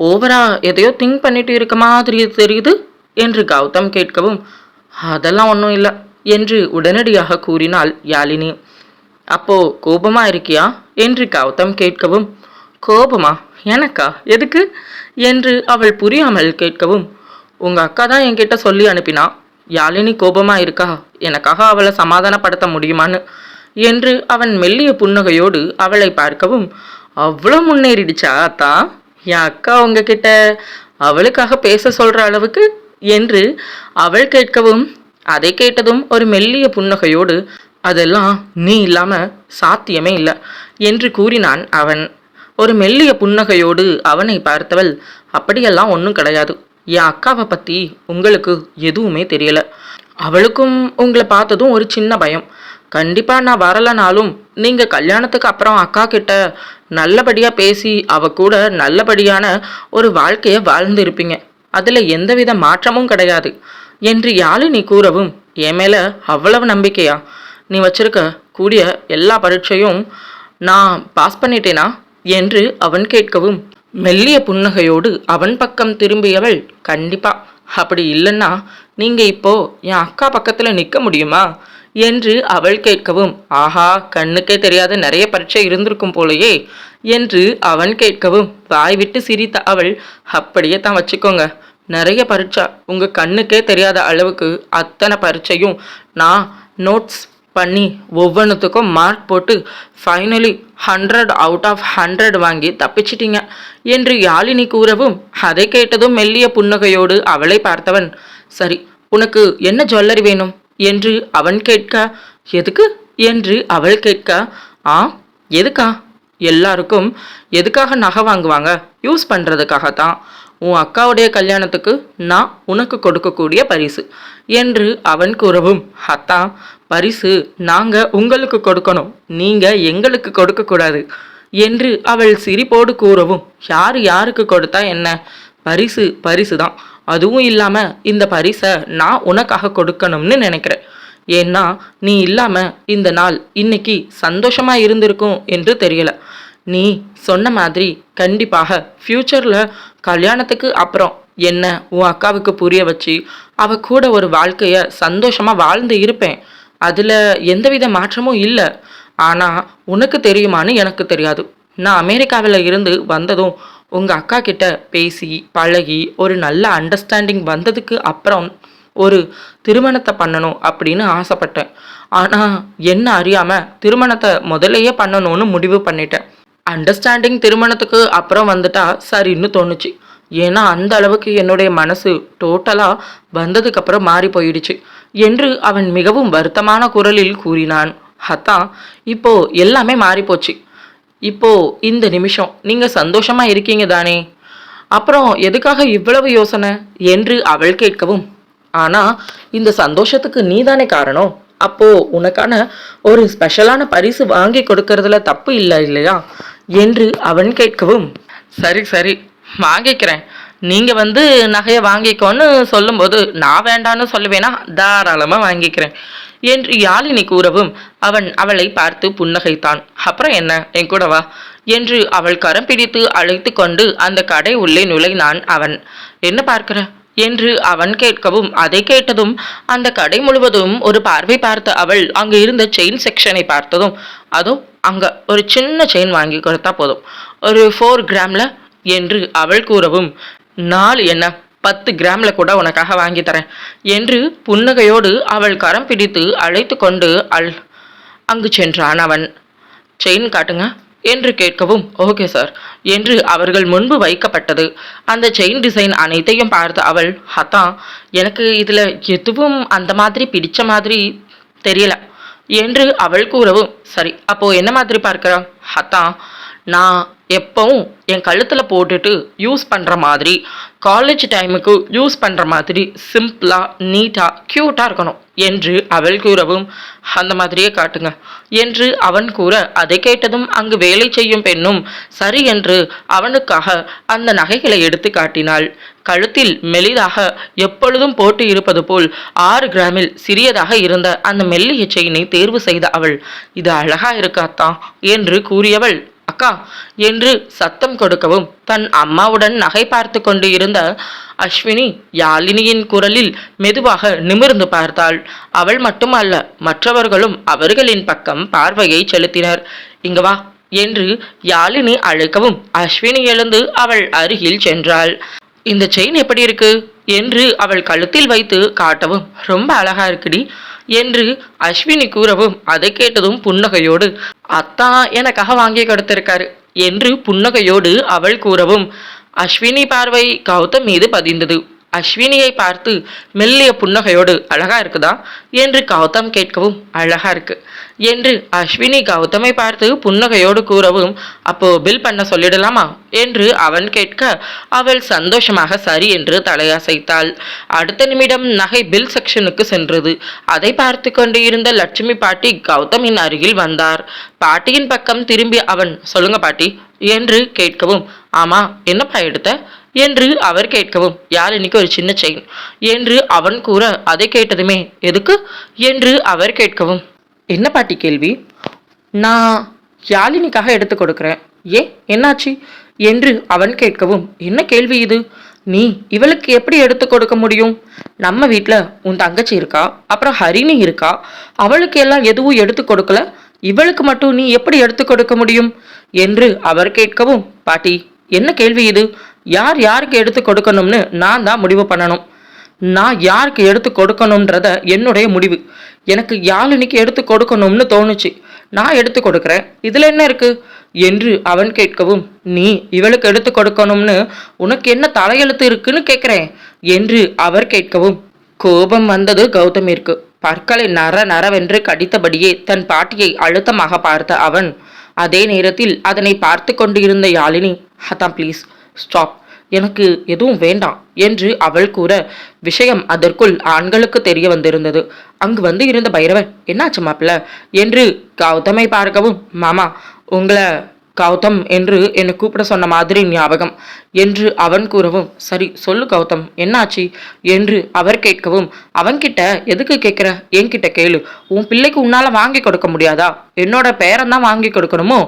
ஓவரா எதையோ திங்க் பண்ணிட்டு இருக்க மாதிரி தெரியுது என்று கௌதம் கேட்கவும், அதெல்லாம் ஒன்றும் இல்லை என்று உடனடியாக கூறினாள் யாழினி. அப்போ கோபமா இருக்கியா என்று கௌதம் கேட்கவும், கோபமா, எனக்கா, எதுக்கு என்று அவள் புரியாமல் கேட்கவும், உங்க அக்கா தான் என்கிட்ட சொல்லி அனுப்பினா, யாழினி கோபமா இருக்கா, எனக்காக அவளை சமாதானப்படுத்த முடியுமான்னு என்று அவன் மெல்லிய புன்னகையோடு அவளை பார்க்கவும், அவ்வளோ முன்னேறிடுச்சா அத்தா, என் அக்கா உங்ககிட்ட அவளுக்காக பேச சொல்ற அளவுக்கு என்று அவள் கேட்கவும், அதை கேட்டதும் ஒரு மெல்லிய புன்னகையோடு, அதெல்லாம் நீ இல்லாம சாத்தியமே இல்லை என்று கூறினான் அவன். ஒரு மெல்லிய புன்னகையோடு அவனை பார்த்தவள், அப்படியெல்லாம் ஒன்றும் கிடையாது, என் அக்காவை பற்றி உங்களுக்கு எதுவுமே தெரியல. அவளுக்கும் உங்களை பார்த்ததும் ஒரு சின்ன பயம். கண்டிப்பாக நான் வரலனாலும் நீங்கள் கல்யாணத்துக்கு அப்புறம் அக்கா கிட்ட நல்லபடியாக பேசி அவ கூட நல்லபடியான ஒரு வாழ்க்கையை வாழ்ந்துருப்பீங்க. அதில் எந்தவித மாற்றமும் கிடையாது என்று யாழினி கூறவும், என் மேலே அவ்வளவு நம்பிக்கையா? நீ வச்சிருக்க கூடிய எல்லா பரீட்சையும் நான் பாஸ் பண்ணிட்டேனா என்று அவன் கேட்கவும், மெல்லிய புன்னகையோடு அவன் பக்கம் திரும்பியவள், கண்டிப்பா, அப்படி இல்லைன்னா நீங்க இப்போ என் அக்கா பக்கத்துல நிற்க முடியுமா என்று அவள் கேட்கவும், ஆஹா, கண்ணுக்கே தெரியாத நிறைய பரீட்சை இருந்திருக்கும் போலையே என்று அவன் கேட்கவும், வாய் விட்டு சிரித்த அவள், அப்படியே தான் வச்சுக்கோங்க, நிறைய பரீட்சை, உங்க கண்ணுக்கே தெரியாத அளவுக்கு அத்தனை பரீட்சையும் நான் நோட்ஸ் பண்ணி ஒவ்வொன்றுத்துக்கும் மார்க் போட்டு ஃபைனலி 100 அவுட் ஆஃப் 100 வாங்கி தப்பிச்சிட்டிங்க என்று யாழினி கூறவும், அதை கேட்டதும் மெல்லிய புன்னகையோடு அவளை பார்த்தவன், சரி, உனக்கு என்ன ஜுவல்லரி வேணும் என்று அவன் கேட்க, எதுக்கு என்று அவள் கேட்க, எதுக்கா? எல்லாருக்கும் எதுக்காக நகை வாங்குவாங்க? யூஸ் பண்ணுறதுக்காகத்தான். உன் அக்காவுடைய கல்யாணத்துக்கு நான் உனக்கு கொடுக்கக்கூடிய பரிசு என்று அவன் கூறவும், அத்தா, பரிசு நாங்கள் உங்களுக்கு கொடுக்கணும், நீங்கள் எங்களுக்கு கொடுக்கக்கூடாது என்று அவள் சிரிப்போடு கூறவும், யார் யாருக்கு கொடுத்தா என்ன, பரிசு பரிசு தான். அதுவும் இல்லாமல் இந்த பரிசை நான் உனக்காக கொடுக்கணும்னு நினைக்கிறேன். ஏன்னா நீ இல்லாமல் இந்த நாள் இன்னைக்கு சந்தோஷமாக இருந்திருக்கும் என்று தெரியல. நீ சொன்ன மாதிரி கண்டிப்பாக ஃப்யூச்சரில் கல்யாணத்துக்கு அப்புறம் என்ன உன் அக்காவுக்கு புரிய வச்சு அவ கூட ஒரு வாழ்க்கையை சந்தோஷமாக வாழ்ந்து இருப்பேன். அதில் எந்தவித மாற்றமும் இல்லை. ஆனால் உனக்கு தெரியுமான்னு எனக்கு தெரியாது. நான் அமெரிக்காவில் இருந்து வந்ததும் உங்கள் அக்கா கிட்ட பேசி பழகி ஒரு நல்ல அண்டர்ஸ்டாண்டிங் வந்ததுக்கு அப்புறம் ஒரு திருமணத்தை பண்ணணும் அப்படின்னு ஆசைப்பட்டேன். ஆனால் என்ன அறியாமல் திருமணத்தை முதலையே பண்ணணும்னு முடிவு பண்ணிட்டேன். அண்டர்ஸ்டாண்டிங் திருமணத்துக்கு அப்புறம் வந்துட்டா சரின்னு தோணுச்சு. ஏன்னா அந்த அளவுக்கு என்னுடைய மனசு டோட்டலாக வந்ததுக்கப்புறம் மாறி போயிடுச்சு என்று அவன் மிகவும் வருத்தமான குரலில் கூறினான். அத்தான், இப்போ எல்லாமே மாறிப்போச்சு. இப்போ இந்த நிமிஷம் நீங்கள் சந்தோஷமாக இருக்கீங்க தானே? அப்புறம் எதுக்காக இவ்வளவு யோசனை என்று அவள் கேட்கவும், ஆனால் இந்த சந்தோஷத்துக்கு நீதானே காரணம். அப்போ உனக்கான ஒரு ஸ்பெஷலான பரிசு வாங்கி கொடுக்கறதுல தப்பு இல்லை இல்லையா என்று அவன் கேட்கவும், சரி சரி வாங்கிக்கிறேன், நீங்கள் நகையை வாங்கிக்கோன்னு சொல்லும்போது நான் வேண்டான்னு சொல்லுவேனா, தாராளமாக வாங்கிக்கிறேன் என்று யாழினி கூறவும், அவன் அவளை பார்த்து புன்னகைத்தான். அப்புறம் என்ன, என் கூட வா என்று அவள் கரம் பிடித்து அழைத்து கொண்டு அந்த கடை உள்ளே நுழைந்தான் அவன். என்ன பார்க்கிற என்று அவன் கேட்கவும், அதை கேட்டதும் அந்த கடை முழுவதும் ஒரு பார்வை பார்த்த அவள் அங்கு இருந்த செயின் செக்ஷனை பார்த்ததும், அதுவும் அங்கே ஒரு சின்ன செயின் வாங்கி கொடுத்தா போதும், ஒரு 4 கிராமில் என்று அவள் கூறவும், 4 என்ன 10 கிராமில் கூட உனக்காக வாங்கி தரேன் என்று புன்னகையோடு அவள் கரம் பிடித்து அழைத்து கொண்டு அங்கு சென்றான் அவன். செயின் காட்டுங்க என்று கேட்கவும், ஓகே சார் என்று அவர்கள் முன்பு வைக்கப்பட்டது. அந்த செயின் டிசைன் அனைத்தையும் பார்த்து அவள், அதான், எனக்கு இதில் எதுவும் அந்த மாதிரி பிடிச்ச மாதிரி தெரியல என்று அவள் கூறவும், சரி அப்போ என்ன மாதிரி பார்க்குறான்? அதான், நான் எப்பவும் என் கழுத்தில் போட்டுட்டு யூஸ் பண்ணுற மாதிரி, காலேஜ் டைமுக்கு யூஸ் பண்ணுற மாதிரி சிம்பிளாக நீட்டாக க்யூட்டாக இருக்கணும் என்று அவள் கூறவும், அந்த மாதிரியே காட்டுங்க என்று அவன் கூற, அதை கேட்டதும் அங்கு வேலை செய்யும் பெண்ணும் சரி என்று அவனுக்காக அந்த நகைகளை எடுத்து காட்டினாள். கழுத்தில் மெலிதாக எப்பொழுதும் போட்டு இருப்பது போல் 6 கிராமில் சிறியதாக இருந்த அந்த மெல்லிய செயினை தேர்வு செய்த அவள், இது அழகா இருக்காத்தான் என்று கூறியவள், அக்கா என்று சத்தம் கொடுக்கவும், தன் அம்மாவுடன் நகை பார்த்து கொண்டு இருந்த அஸ்வினி யாழினியின் குரலில் மெதுவாக நிமிர்ந்து பார்த்தாள். அவள் மட்டுமல்ல, மற்றவர்களும் அவர்களின் பக்கம் பார்வையை செலுத்தினர். இங்க வா என்று யாழினி அழைக்கவும் அஸ்வினி எழுந்து அவள் அருகில் சென்றாள். இந்த செயின் எப்படி இருக்கு என்று அவள் கழுத்தில் வைத்து காட்டவும், ரொம்ப அழகா இருக்குடி என்று அஸ்வினி கூறவும், அதை கேட்டதும் புன்னகையோடு, அத்தான் எனக்காக வாங்கி கொடுத்திருக்காரு என்று புன்னகையோடு அவள் கூறவும், அஸ்வினி பார்வை கௌதம் மீது பதிந்தது. அஸ்வினியை பார்த்து மெல்லிய புன்னகையோடு, அழகா இருக்குதா என்று கௌதம் கேட்கவும், அழகா இருக்கு என்று அஸ்வினி கௌதமை பார்த்து புன்னகையோடு கூறவும், அப்போ பில் பண்ண சொல்லிடலாமா என்று அவன் கேட்க, அவள் சந்தோஷமாக சரி என்று தலையசைத்தாள். அடுத்த நிமிடம் நகை பில் செக்ஷனுக்கு சென்றது. அதை பார்த்து கொண்டு இருந்த லட்சுமி பாட்டி கௌதமின் அருகில் வந்தார். பாட்டியின் பக்கம் திரும்பி அவன், சொல்லுங்க பாட்டி என்று கேட்கவும், ஆமா என்னப்பா எடுத்த என்று அவர் கேட்கவும், யாழினிக்கு ஒரு சின்ன செயின் என்று அவன் கூற, அதை கேட்டதுமே எதுக்கு என்று அவர் கேட்கவும், என்ன பாட்டி கேள்வி? நான் யாழினிக்காக எடுத்து கொடுக்குறேன். ஏன் என்னாச்சு என்று அவன் கேட்கவும், என்ன கேள்வி இது? நீ இவளுக்கு எப்படி எடுத்து கொடுக்க முடியும்? நம்ம வீட்டில் உன் தங்கச்சி இருக்கா, அப்புறம் ஹரிணி இருக்கா, அவளுக்கு எல்லாம் எதுவும் எடுத்து கொடுக்கல, இவளுக்கு மட்டும் நீ எப்படி எடுத்து கொடுக்க முடியும் என்று அவர் கேட்கவும், பாட்டி என்ன கேள்வி இது? யார் யாருக்கு எடுத்து கொடுக்கணும்னு நான் தான் முடிவு பண்ணணும். நான் யாருக்கு எடுத்து கொடுக்கணுன்றத என்னுடைய முடிவு. எனக்கு யாழினிக்கு எடுத்து கொடுக்கணும்னு தோணுச்சு, நான் எடுத்து கொடுக்குறேன், இதில் என்ன இருக்கு என்று அவன் கேட்கவும், நீ இவளுக்கு எடுத்து கொடுக்கணும்னு உனக்கு என்ன தலையெழுத்து இருக்குன்னு கேட்குறேன் என்று அவர் கேட்கவும், கோபம் வந்தது கௌதமிற்கு. பற்களை நர நரவென்று கடித்தபடியே தன் பாட்டியை அழுத்தமாக பார்த்த அவன், அதே நேரத்தில் அதனை பார்த்து கொண்டு இருந்த யாழினி, அதான் ப்ளீஸ் ஸ்டாப், எனக்கு எதுவும் வேண்டாம் என்று அவள் கூற, விஷயம் அதற்குள் ஆண்களுக்கு தெரிய வந்திருந்தது. அங்கு வந்து இருந்த பைரவர், என்னாச்சு மாப்பிள்ள என்று கௌதமை பார்க்கவும், மாமா உங்களை கௌதம் என்று என்னை கூப்பிட சொன்ன மாதிரி ஞாபகம் என்று அவன் கூறவும், சரி சொல்லு கௌதம் என்னாச்சு என்று அவர் கேட்கவும், அவன்கிட்ட எதுக்கு கேட்குற, என்கிட்ட கேளு, உன் பிள்ளைக்கு உன்னால வாங்கி கொடுக்க முடியாதா, என்னோட பேரன் வாங்கி கொடுக்கணுமோ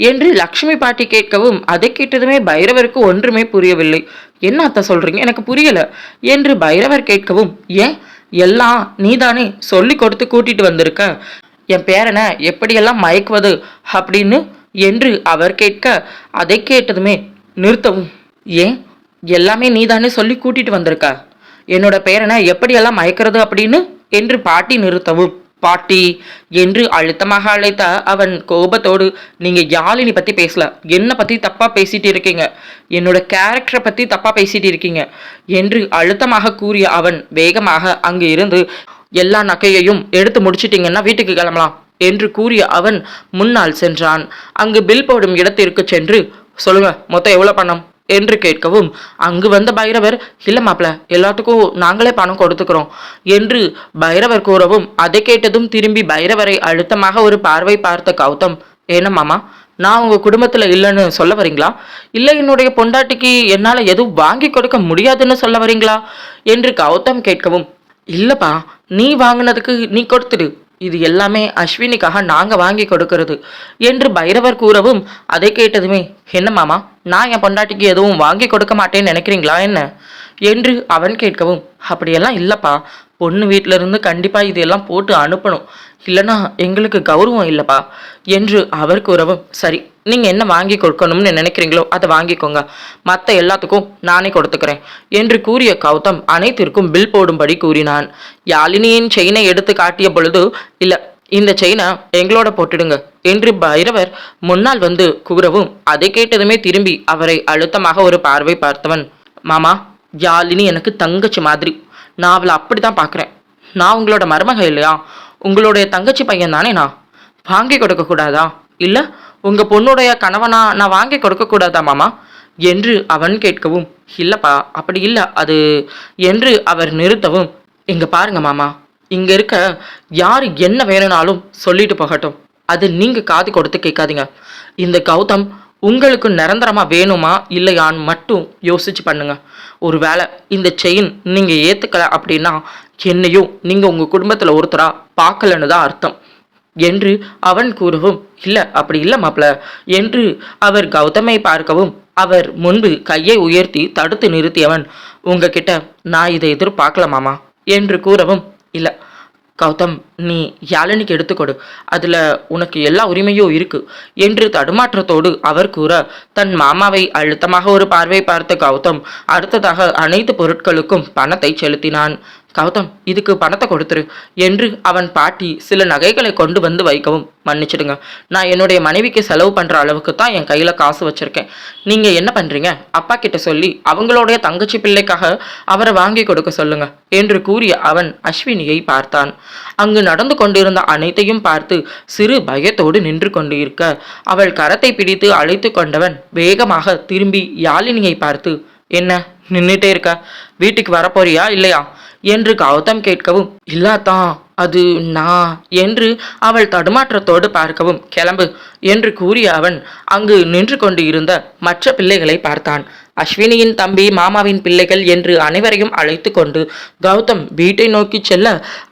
என்று லக்ஷ்மி பாட்டி கேட்கவும், அதை கேட்டதுமே பைரவருக்கு ஒன்றுமே புரியவில்லை. என்ன அத்தை சொல்றீங்க, எனக்கு புரியல என்று பைரவர் கேட்கவும், ஏன் எல்லாம் நீதானே சொல்லி கொடுத்து கூட்டிட்டு வந்திருக்க, என் பேரனை எப்படியெல்லாம் மயக்குவது அப்படின்னு என்று அவர் கேட்க, அதை கேட்டதுமே நிறுத்தவும், ஏன் எல்லாமே நீதானே சொல்லி கூட்டிட்டு வந்திருக்க, என்னோட பேரனை எப்படியெல்லாம் மயக்கிறது அப்படின்னு என்று பாட்டி நிறுத்தவும், பாட்டி என்று அழுத்தமாக அழைத்த அவன் கோபத்தோடு, நீங்க யாழினி பத்தி பேசல, என்ன பத்தி தப்பா பேசிட்டு இருக்கீங்க, என்னோட கேரக்டரை பத்தி தப்பா பேசிட்டு இருக்கீங்க என்று அழுத்தமாக கூறிய அவன் வேகமாக அங்கு இருந்து, எல்லா நகையையும் எடுத்து முடிச்சிட்டீங்கன்னா வீட்டுக்கு கிளம்பலாம் என்று கூறிய அவன் முன்னால் சென்றான். அங்கு பில் போடும் இடத்திற்கு சென்று, சொல்லுங்க மொத்தம் எவ்வளவு பணம் என்று கேட்கவும், அங்கு வந்த பைரவர், இல்ல மாப்பிள்ள எல்லாத்துக்கும் நாங்களே பணம் கொடுத்துக்கிறோம் என்று பைரவர் கூறவும், அதை கேட்டதும் திரும்பி பைரவரை அழுத்தமாக ஒரு பார்வை பார்த்த கௌதம், என்ன மாமா நான் உங்க குடும்பத்துல இல்லைன்னு சொல்ல வரீங்களா, இல்லை என்னுடைய பொண்டாட்டிக்கு என்னால எதுவும் வாங்கி கொடுக்க முடியாதுன்னு சொல்ல வரீங்களா என்று கௌதம் கேட்கவும், இல்லப்பா நீ வாங்கினதுக்கு நீ கொடுத்துடு, இது எல்லாமே அஸ்வினிக்காக நாங்க வாங்கி கொடுக்கிறது என்று பைரவர் கூறவும், அதை கேட்டதுமே, என்ன மாமா நான் என் பொண்டாட்டிக்கு எதுவும் வாங்கி கொடுக்க மாட்டேன்னு நினைக்கிறீங்களா என்ன என்று அவன் கேட்கவும், அப்படியெல்லாம் இல்லப்பா, பொண்ணு வீட்டில இருந்து கண்டிப்பா இதெல்லாம் போட்டு அனுப்பணும், இல்லைன்னா எங்களுக்கு கௌரவம் இல்லப்பா என்று அவர் கூறவும், சரி நீங்க என்ன வாங்கி கொடுக்கணும்னு நினைக்கிறீங்களோ அதை வாங்கிக்கோங்க, மற்ற எல்லாத்துக்கும் நானே கொடுத்துக்கிறேன் என்று கூறிய கௌதம் அனைத்திற்கும் பில் போடும்படி கூறினான். யாழினியின் செயினை எடுத்து காட்டிய பொழுது, இல்ல இந்த செயினை எங்களோட போட்டுடுங்க என்று பைரவர் முன்னால் வந்து கூறவும், அதை கேட்டதுமே திரும்பி அவரை அழுத்தமாக ஒரு பார்வை பார்த்தவன், மாமா யாழினி எனக்கு தங்கச்சி மாதிரி, நான் அவளை அப்படித்தான் பார்க்குறேன், நான் உங்களோட மருமக இல்லையா, உங்களுடைய தங்கச்சி பையன் தானே, நான் வாங்கி கொடுக்க கூடாதா, இல்லை உங்க பொண்ணுடைய கணவனா நான் வாங்கி கொடுக்க கூடாதா மாமா என்று அவன் கேட்கவும், இல்லப்பா அப்படி இல்லை அது என்று அவர் நிறுத்தவும், இங்க பாருங்க மாமா, இங்க இருக்க யாரு என்ன வேணும்னாலும் சொல்லிட்டு போகட்டும், அது நீங்க காது கொடுத்து கேட்காதீங்க, இந்த கௌதம் உங்களுக்கு நிரந்தரமா வேணுமா இல்லையான்னு மட்டும் யோசிச்சு பண்ணுங்க, ஒருவேளை இந்த செயின் நீங்க ஏத்துக்கல அப்படின்னா என்னையும் நீங்க உங்க குடும்பத்துல ஒருத்தரா பார்க்கலன்னு தான் அர்த்தம் என்று அவன் கூறவும், இல்ல அப்படி இல்ல மாப்பிள்ள என்று அவர் கௌதமை பார்க்கவும், அவர் முன்பு கையை உயர்த்தி தடுத்து நிறுத்தியவன், உங்ககிட்ட நான் இதை எதிர்பார்க்கல மாமா என்று கூறவும், இல்ல கௌதம், நீ யாழினிக்கு எடுத்துக்கொடு, அதுல உனக்கு எல்லா உரிமையும் இருக்கு என்று தடுமாற்றத்தோடு அவர் கூற, தன் மாமாவை அழுத்தமாக ஒரு பார்வை பார்த்த கௌதம் அடுத்ததாக அனைத்து பொருட்களுக்கும் பணத்தை செலுத்தினான். கௌதம், இதுக்கு பணத்தை கொடுத்துரு என்று அவன் பாட்டி சில நகைகளை கொண்டு வந்து வைக்கவும், மன்னிச்சிடுங்க, நான் என்னுடைய மனைவிக்கு செலவு பண்ற அளவுக்கு தான் என் கையில காசு வச்சிருக்கேன். நீங்க என்ன பண்றீங்க? அப்பா கிட்ட சொல்லி அவங்களுடைய தங்கச்சி பிள்ளைக்காக அவரை வாங்கி கொடுக்க சொல்லுங்க என்று கூறிய அவன் அஸ்வினியை பார்த்தான். அங்கு நடந்து கொண்டிருந்த அனைத்தையும் பார்த்து சிறு பயத்தோடு நின்று கொண்டு இருக்க, அவள் கரத்தை பிடித்து அழைத்து கொண்டவன் வேகமாக திரும்பி யாழினியை பார்த்து, என்ன நின்றுட்டே இருக்க, வீட்டுக்கு வரப்போறியா இல்லையா என்று கௌதம் கேட்கவும், இல்லாதான், அது நான் என்று அவள் தடுமாற்றத்தோடு பார்க்கவும், கிளம்பு என்று கூறிய அவன் அங்கு நின்று கொண்டு இருந்த மற்ற பிள்ளைகளை பார்த்தான். அஸ்வினியின் தம்பி, மாமாவின் பிள்ளைகள் என்று அனைவரையும் அழைத்து கொண்டு கௌதம் வீட்டை நோக்கி செல்ல,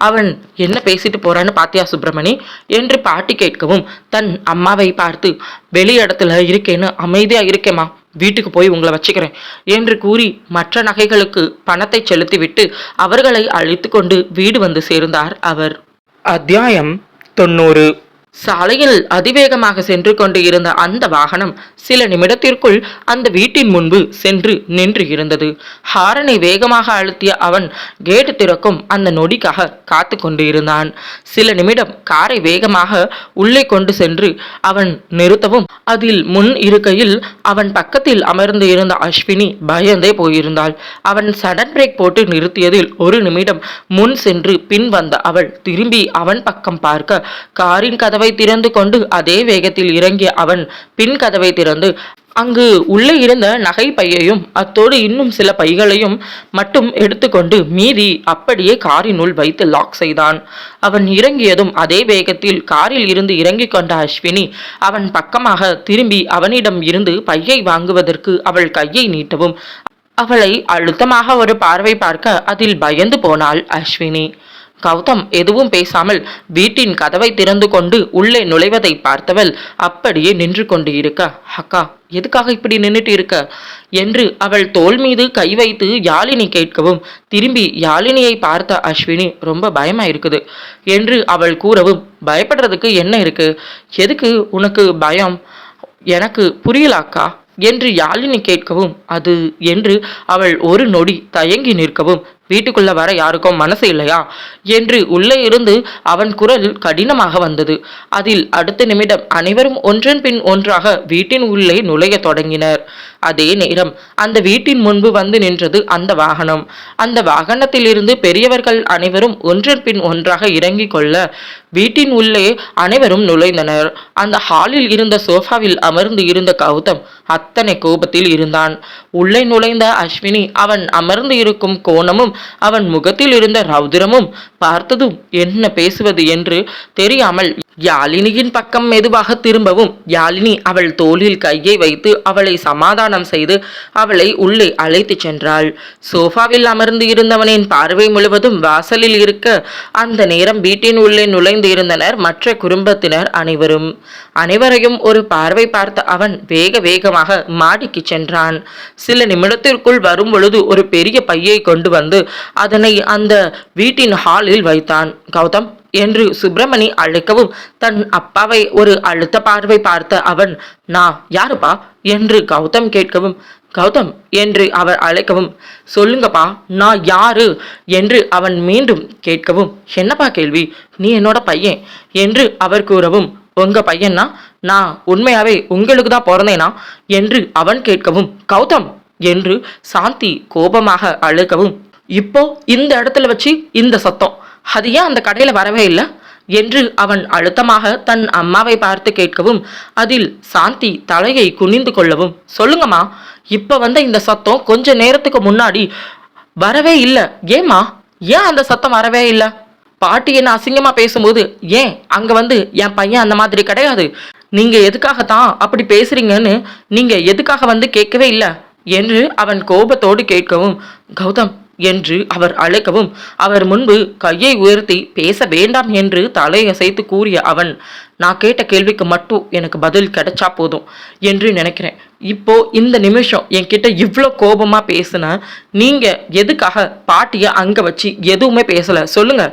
அவன் என்ன பேசிட்டு போறான்னு பாத்தியா சுப்பிரமணி என்று பாட்டி கேட்கவும், தன் அம்மாவை பார்த்து, வெளி இடத்துல இருக்கேன்னு அமைதியா இருக்கேம்மா, வீட்டுக்கு போய் உங்களை வச்சுக்கிறேன் என்று கூறி மற்ற நகைகளுக்கு பணத்தை செலுத்திவிட்டு அவர்களை அழைத்து கொண்டு வீடு வந்து சேர்ந்தார் அவர். அத்தியாயம் 90. சாலையில் அதிவேகமாக சென்று கொண்டு இருந்த அந்த வாகனம் சில நிமிடத்திற்குள் அந்த வீட்டின் முன்பு சென்று நின்று இருந்தது. ஹாரனை வேகமாக அழுத்திய அவன் கேட்டு திறக்கும் அந்த நொடிக்காக காத்து கொண்டு இருந்தான். சில நிமிடம் காரை வேகமாக உள்ளே கொண்டு சென்று அவன் நிறுத்தவும், அதில் முன் இருக்கையில் அவன் பக்கத்தில் அமர்ந்து இருந்த அஸ்வினி பயந்தே போயிருந்தாள். அவன் சடன் பிரேக் போட்டு நிறுத்தியதில் ஒரு நிமிடம் முன் சென்று பின் வந்த அவள் திரும்பி அவன் பக்கம் பார்க்க, காரின் கதவை திறந்து கொண்டு அதே வேகத்தில் இறங்கிய அவன் பின் கதவை திறந்து அங்கு உள்ளே இருந்த நகை பையையும் அத்தோடு இன்னும் சில பைகளையும் மட்டும் எடுத்துக்கொண்டு மீதி அப்படியே காரினுள் வைத்து லாக் செய்தான். அவன் இறங்கியதும் அதே வேகத்தில் காரில் இருந்து இறங்கிக் கொண்ட அஸ்வினி அவன் பக்கமாக திரும்பி அவனிடம் இருந்து பையை வாங்குவதற்கு அவள் கையை நீட்டவும், அவளை அழுத்தமாக ஒரு பார்வை பார்க்க அதில் பயந்து போனாள் அஸ்வினி. கௌதம் எதுவும் பேசாமல் வீட்டின் கதவை திறந்து கொண்டு உள்ளே நுழைவதை பார்த்தவள் அப்படியே நின்று கொண்டு இருக்க, அக்கா எதுக்காக இப்படி நின்றுட்டு இருக்க என்று அவள் தோள் மீது கை வைத்து யாழினி கேட்கவும், திரும்பி யாழினியை பார்த்த அஸ்வினி, ரொம்ப பயமா இருக்குது என்று அவள் கூறவும், பயப்படுறதுக்கு என்ன இருக்கு, எதுக்கு உனக்கு பயம், எனக்கு புரியலாக்கா என்று யாழினி கேட்கவும், அது என்று அவள் ஒரு நொடி தயங்கி நிற்கவும், வீட்டுக்குள்ள வர யாருக்கும் மனசு இல்லையா என்று உள்ளே இருந்து அவன் குரல் கடினமாக வந்தது. அதில் அடுத்த நிமிடம் அனைவரும் ஒன்றன் பின் ஒன்றாக வீட்டின் உள்ளே நுழைய தொடங்கினர். அதே நேரம் அந்த வீட்டின் முன்பு வந்து நின்றது அந்த வாகனம். அந்த வாகனத்தில் இருந்து பெரியவர்கள் அனைவரும் ஒன்றன் பின் ஒன்றாக இறங்கி கொள்ள வீட்டின் உள்ளே அனைவரும் நுழைந்தனர். அந்த ஹாலில் இருந்த சோஃபாவில் அமர்ந்து இருந்த கௌதம் அத்தனை கோபத்தில் இருந்தான். உள்ளே நுழைந்த அஸ்வினி அவன் அமர்ந்து இருக்கும் கோணமும் அவன் முகத்தில் இருந்த ரௌதிரமும் பார்த்ததும் என்ன பேசுவது என்று தெரியாமல் யாழினியின் பக்கம் மெதுவாக திரும்பவும், யாழினி அவள் தோளில் கையை வைத்து அவளை சமாதானம் செய்து அவளை உள்ளே அழைத்து சென்றாள். சோஃபாவில் அமர்ந்து இருந்தவனின் பார்வை முழுவதும் வாசலில் இருக்க, அந்த நேரம் வீட்டின் உள்ளே நுழைந்து இருந்தனர் மற்ற குடும்பத்தினர் அனைவரும். அனைவரையும் ஒரு பார்வை பார்த்த அவன் வேக வேகமாக மாடிக்கு சென்றான். சில நிமிடத்திற்குள் வரும் பொழுது ஒரு பெரிய பையை கொண்டு வந்து அதனை அந்த வீட்டின் ஹாலில் வைத்தான். கௌதம் என்று சுப்பிரமணி அழைக்கவும், தன் அப்பாவை ஒரு அழுத்த பார்வை பார்த்த அவன், நான் யாருப்பா என்று கௌதம் கேட்கவும், கௌதம் என்று அவர் அழைக்கவும், சொல்லுங்கப்பா நான் யாரு என்று அவன் மீண்டும் கேட்கவும், என்னப்பா கேள்வி, நீ என்னோட பையன் என்று அவர் கூறவும், உங்க பையன்னா நான் உண்மையாவே உங்களுக்கு தான் பிறந்தேனா என்று அவன் கேட்கவும், கௌதம் என்று சாந்தி கோபமாக அழைக்கவும், இப்போ இந்த இடத்துல வச்சு இந்த சத்தம், அது ஏன் அந்த கடையில வரவே இல்லை என்று அவன் அழுத்தமாக தன் அம்மாவை பார்த்து கேட்கவும், அதில் சாந்தி தலையை குனிந்து கொள்ளவும், சொல்லுங்கம்மா, இப்ப வந்த இந்த சத்தம் கொஞ்ச நேரத்துக்கு முன்னாடி வரவே இல்லை, ஏமா ஏன் அந்த சத்தம் வரவே இல்லை, பாட்டி என்ன அசிங்கமா பேசும்போது ஏன் அங்க வந்து என் பையன் அந்த மாதிரி கிடையாது, நீங்க எதுக்காகத்தான் அப்படி பேசுறீங்கன்னு நீங்க எதுக்காக வந்து கேட்கவே இல்லை என்று அவன் கோபத்தோடு கேட்கவும், கௌதம் என்று அவர் அழைக்கவும், அவர் முன்பு கையை உயர்த்தி பேச வேண்டாம் என்று தலையசைத்து கூறிய அவன், நான் கேட்ட கேள்விக்கு மட்டும் எனக்கு பதில் கிடைச்சா போதும் என்று நினைக்கிறேன். இப்போ இந்த நிமிஷம் என்கிட்ட இவ்வளோ கோபமா பேசுன நீங்க எதுக்காக பாட்டிய அங்க வச்சு எதுவுமே பேசல சொல்லுங்க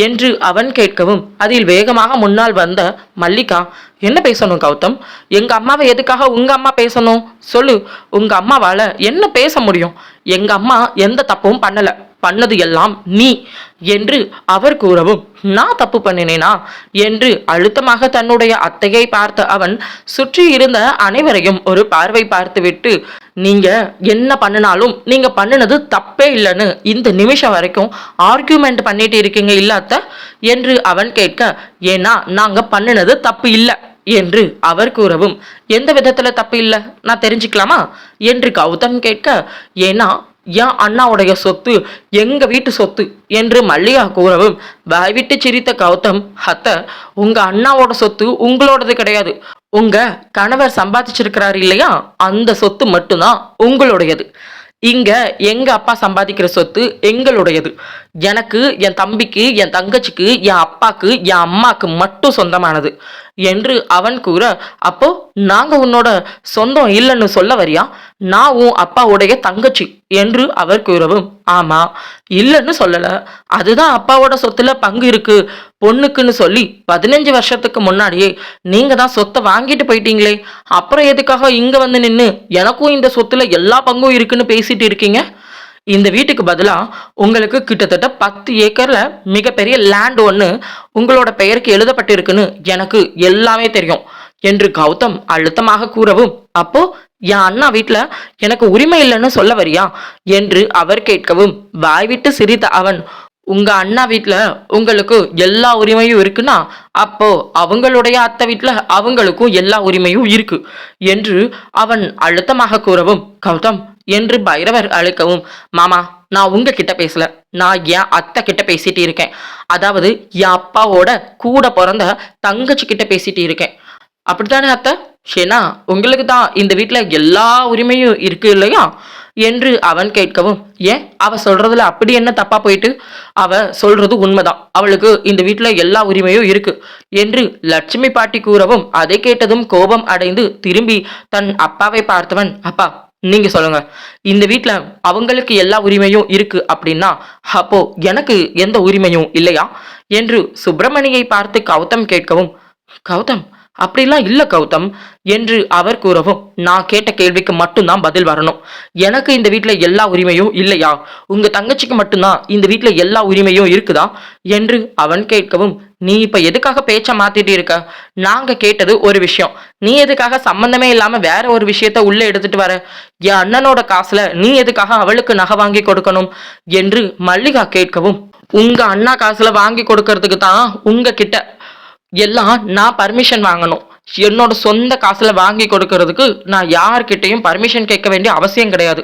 என்று அவன் கேட்கவும், அதில் வேகமாக முன்னால் வந்த மல்லிகா, என்ன பேசணும் கௌதம்? எங்க அம்மாவை எதுக்காக உங்க அம்மா பேசணும்? சொல்லு, உங்க அம்மாவால என்ன பேச முடியும்? எங்க அம்மா எந்த தப்பும் பண்ணல, பண்ணது எல்லாம் நீ என்று அவர் கூறவும், நான் தப்பு பண்ணினேனா என்று அழுத்தமாக தன்னுடைய அத்தையை பார்த்த அவன் சுற்றி இருந்த அனைவரையும் ஒரு பார்வை பார்த்துவிட்டு, நீங்க என்ன பண்ணினாலும் நீங்க பண்ணினது தப்பே இல்லைன்னு இந்த நிமிஷம் வரைக்கும் ஆர்கியூமெண்ட் பண்ணிட்டு இருக்கீங்க இல்ல அத்தை என்று அவன் கேட்க, ஏன்னா நாங்க பண்ணினது தப்பு இல்லை என்று அவர் கூறவும், எந்த விதத்துல தப்பு இல்லை நான் தெரிஞ்சுக்கலாமா என்று கௌதம் கேட்க, ஏன்னா என் அண்ணாவுடைய சொத்து எங்க வீட்டு சொத்து என்று மல்லிகா கூறவும், வாய்விட்டு சிரித்த கௌதம், அத்தை உங்க அண்ணாவோட சொத்து உங்களோடது கிடையாது, உங்க கணவர் சம்பாதிச்சிருக்கிறாரு இல்லையா, அந்த சொத்து மட்டும்தான் உங்களுடையது. இங்க எங்க அப்பா சம்பாதிக்கிற சொத்து எங்களுடையது. எனக்கு, என் தம்பிக்கு, என் தங்கச்சிக்கு, என் அப்பாக்கு, என் அம்மாக்கு மட்டும் சொந்தமானது என்று அவன் கூற, அப்போ நாங்க உன்னோட சொந்தம் இல்லைன்னு சொல்ல வரியா? நான் உன் அப்பாவுடைய தங்கச்சி என்று அவர் கூறவும், ஆமா இல்லைன்னு சொல்லல, அதுதான் அப்பாவோட சொத்துல பங்கு இருக்கு பொண்ணுக்குன்னு சொல்லி 15 வருஷத்துக்கு முன்னாடியே நீங்க தான் சொத்தை வாங்கிட்டு போயிட்டீங்களே, அப்புறம் எதுக்காக இங்க வந்து நின்று எனக்கும் இந்த சொத்துல எல்லா பங்கும் இருக்குன்னு பேசிட்டு இருக்கீங்க? இந்த வீட்டுக்கு பதிலா உங்களுக்கு கிட்டத்தட்ட 10 ஏக்கர்ல மிகப்பெரிய லேண்ட் ஒன்று உங்களோட பெயருக்கு எழுதப்பட்டிருக்குன்னு எனக்கு எல்லாமே தெரியும் என்று கௌதம் அழுத்தமாக கூறவும், அப்போ என் அண்ணா வீட்டுல எனக்கு உரிமை இல்லைன்னு சொல்ல வரியா என்று அவர் கேட்கவும், வாய்விட்டு சிரித்த அவன், உங்க அண்ணா வீட்டுல உங்களுக்கு எல்லா உரிமையும் இருக்குன்னா அப்போ அவங்களுடைய அத்தை வீட்டுல அவங்களுக்கும் எல்லா உரிமையும் இருக்கு என்று அவன் அழுத்தமாக கூறவும், கௌதம் என்று பைரவர் அழைக்கவும், மாமா நான் உங்ககிட்ட பேசல, நான் என் அத்தை கிட்ட பேசிட்டு இருக்கேன், அதாவது என் அப்பாவோட கூட பிறந்த தங்கச்சி கிட்ட பேசிட்டு இருக்கேன். அப்படித்தானே அத்தை? ஏன்னா உங்களுக்கு தான் இந்த வீட்டுல எல்லா உரிமையும் இருக்கு இல்லையா என்று அவன் கேட்கவும், ஏன் அவ சொல்றதுல அப்படி என்ன தப்பா போயிட்டு? அவ சொல்றது உண்மைதான், அவளுக்கு இந்த வீட்டுல எல்லா உரிமையும் இருக்கு என்று லட்சுமி பாட்டி கூறவும், அதை கேட்டதும் கோபம் அடைந்து திரும்பி தன் அப்பாவை பார்த்தவன், அப்பா நீங்க சொல்லுங்க, இந்த வீட்டுல அவங்களுக்கு எல்லா உரிமையும் இருக்கு அப்படின்னா அப்போ எனக்கு எந்த உரிமையும் இல்லையா என்று சுப்பிரமணியை பார்த்து கௌதம் கேட்கவும், கௌதம் அப்படிலாம் இல்ல கௌதம் என்று அவர் கூறவும், நான் கேட்ட கேள்விக்கு மட்டும்தான் பதில் வரணும், எனக்கு இந்த வீட்டுல எல்லா உரிமையும் இல்லையா, உங்க தங்கச்சிக்கு மட்டும்தான் இந்த வீட்டுல எல்லா உரிமையும் இருக்குதா என்று அவன் கேட்கவும், நீ இப்ப எதுக்காக பேச்ச மாத்திட்டு இருக்க? நாங்க கேட்டது ஒரு விஷயம், நீ எதுக்காக சம்பந்தமே இல்லாம வேற ஒரு விஷயத்த உள்ள எடுத்துட்டு வர? என் அண்ணனோட காசுல நீ எதுக்காக அவளுக்கு நகை வாங்கி கொடுக்கணும் என்று மல்லிகா கேட்கவும், உங்க அண்ணா காசுல வாங்கி கொடுக்கறதுக்கு தான் உங்க கிட்ட எல்லாம் நான் பர்மிஷன் வாங்கணும், என்னோட சொந்த காசுல வாங்கி கொடுக்கறதுக்கு நான் யார்கிட்டையும் பர்மிஷன் கேட்க வேண்டிய அவசியம் கிடையாது.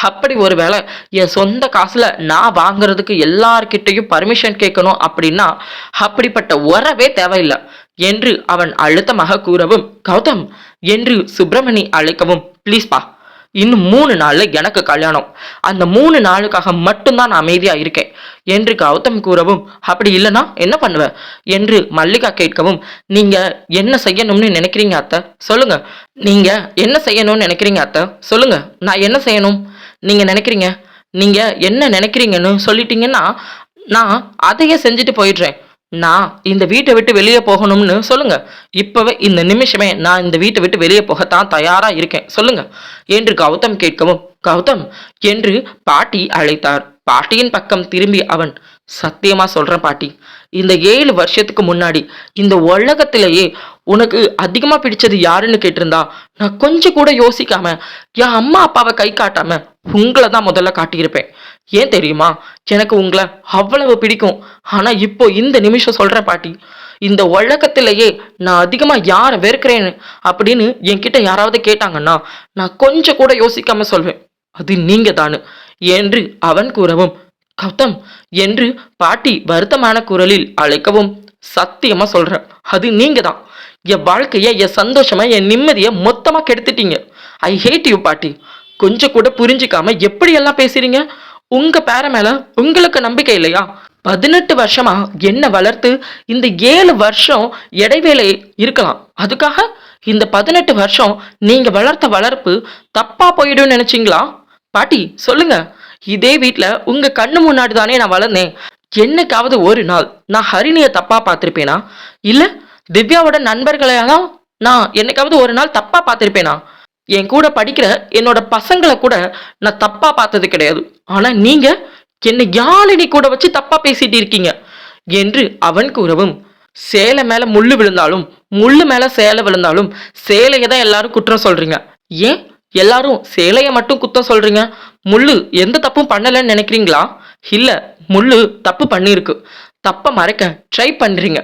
அப்படி ஒருவேளை என் சொந்த காசுல நான் வாங்குறதுக்கு எல்லார்கிட்டையும் பர்மிஷன் கேட்கணும் அப்படின்னா அப்படிப்பட்ட உறவே தேவையில்லை என்று அவன் அழுத்தமாக கூறவும், கௌதம் என்று சுப்பிரமணி அழைக்கவும், ப்ளீஸ்பா இன்னும் 3 நாள்ல எனக்கு கல்யாணம், அந்த 3 நாளுக்காக மட்டும்தான் நான் அமைதியா இருக்கேன் என்று கௌதம் கூறவும், அப்படி இல்லைன்னா என்ன பண்ணுவ என்று மல்லிகா கேட்கவும், நீங்க என்ன செய்யணும்னு நினைக்கிறீங்க அத்தை சொல்லுங்க, நீங்க என்ன செய்யணும்னு நினைக்கிறீங்க அத்தை சொல்லுங்க, நான் என்ன செய்யணும் நீங்க நினைக்கிறீங்க, நீங்க என்ன நினைக்கிறீங்கன்னு சொல்லிட்டீங்கன்னா நான் அதையே செஞ்சுட்டு போயிடுறேன், நான் இந்த வீட்டை விட்டு வெளியே போகணும்னு சொல்லுங்க, இப்பவே இந்த நிமிஷமே நான் இந்த வீட்டை விட்டு வெளியே போகத்தான் தயாரா இருக்கேன் சொல்லுங்க என்று கௌதம் கேட்கவும், கௌதம் என்று பாட்டி அழைத்தார். பாட்டியின் பக்கம் திரும்பி அவன், சத்தியமா சொல்றேன் பாட்டி, இந்த 7 வருஷத்துக்கு முன்னாடி இந்த உலகத்திலேயே உனக்கு அதிகமா பிடிச்சது யாருன்னு கேட்டிருந்தா நான் கொஞ்சம் கூட யோசிக்காம என் அம்மா அப்பாவை கை காட்டாம உங்களை தான் முதல்ல காட்டியிருப்பேன். ஏன் தெரியுமா, எனக்கு உங்களை அவ்வளவு பிடிக்கும். ஆனா இப்போ இந்த நிமிஷம் சொல்றேன் பாட்டி, இந்த உலகத்திலேயே நான் அதிகமா யாரை வெறுக்கிறேன்னு அப்படின்னு என்கிட்ட யாராவது கேட்டாங்கன்னா நான் கொஞ்சம் கூட யோசிக்காம சொல்வேன், அது நீங்க தானு என்று அவன் கூறவும், கௌதம் என்று பாட்டி வருத்தமான குரலில் அழைக்கவும், சத்தியமா சொல்றேன் அது நீங்க தான், என் வாழ்க்கைய, என் சந்தோஷமா, என் நிம்மதியை மொத்தமா கெடுத்துட்டீங்க. ஐ ஹேட் யூ பாட்டி, கொஞ்சம் கூட புரிஞ்சுக்காம எப்படி எல்லாம் பேசுறீங்க? உங்க பேர மேல உங்களுக்கு நம்பிக்கை இல்லையா? 18 வருஷமா என்ன வளர்த்து இந்த 7 வருஷம் இடைவேளை இருக்கலாம். அதுக்காக இந்த 18 வருஷம் நீங்க வளர்த்த வளர்ப்பு தப்பா போயிடும்னு நினைச்சீங்களா? பாட்டி சொல்லுங்க. இதே வீட்ல உங்க கண்ணு முன்னாடி தானே நான் வளர்ந்தேன். என்னைக்காவது ஒரு நாள் நான் ஹரிணிய தப்பா பார்த்திருப்பேனா? இல்ல திவ்யாவோட நண்பர்களெல்லாம் நான் என்னைக்காவது ஒரு நாள் தப்பா பார்த்திருப்பேனா? என் கூட படிக்கிற என்னோட பசங்கள கூட நான் தப்பா பார்த்தது கிடையாது. ஆனா நீங்க என்னை யாழினி கூட வச்சு தப்பா பேசிட்டு இருக்கீங்க என்று அவன் கூறவும், சேலை மேல முள்ளு விழுந்தாலும் முள்ளு மேல சேலை விழுந்தாலும் சேலையை தான் எல்லாரும் குற்றம் சொல்றீங்க. ஏன் எல்லாரும் சேலையை மட்டும் குத்தம் சொல்றீங்க? முள்ளு எந்த தப்பும் பண்ணலன்னு நினைக்கிறீங்களா? இல்ல, முள்ளு தப்பு பண்ணிருக்கு. தப்ப மறைக்க ட்ரை பண்றீங்க.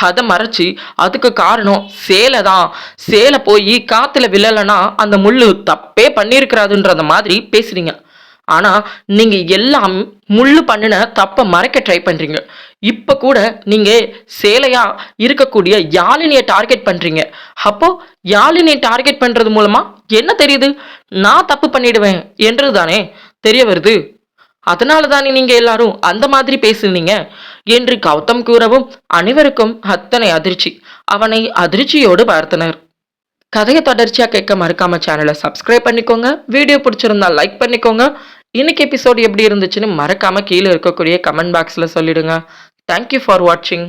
அதை மறைச்சு அதுக்கு காரணம் சேலை தான். சேலை போய் காத்துல விழலைன்னா அந்த முள்ளு தப்பே பண்ணியிருக்கிறாதுன்றத மாதிரி பேசுறீங்க. ஆனா நீங்க எல்லாம் முள்ளு பண்ணின தப்ப மறைக்க ட்ரை பண்றீங்க. இப்ப கூட நீங்க சேலையா இருக்கக்கூடிய யாழினியை டார்கெட் பண்றீங்க. அப்போ யாழினியை டார்கெட் பண்றது மூலமா என்ன தெரியுது? நான் தப்பு பண்ணிடுவேன் என்று தானே தெரிய வருது. அதனால தானே நீங்க எல்லாரும் அந்த மாதிரி பேசுனீங்க என்று கௌதம் கூறவும் அனைவருக்கும் அத்தனை அதிர்ச்சி. அவனை அதிர்ச்சியோடு பார்த்தனர். கதையை தொடர்ச்சியா கேட்க மறக்காம சேனலை சப்ஸ்கிரைப் பண்ணிக்கோங்க. வீடியோ பிடிச்சிருந்தா லைக் பண்ணிக்கோங்க. இன்னைக்கு எபிசோடு எப்படி இருந்துச்சுன்னு மறக்காம கீழே இருக்கக்கூடிய கமெண்ட் பாக்ஸ்ல சொல்லிடுங்க. தேங்க்யூ ஃபார் வாட்சிங்.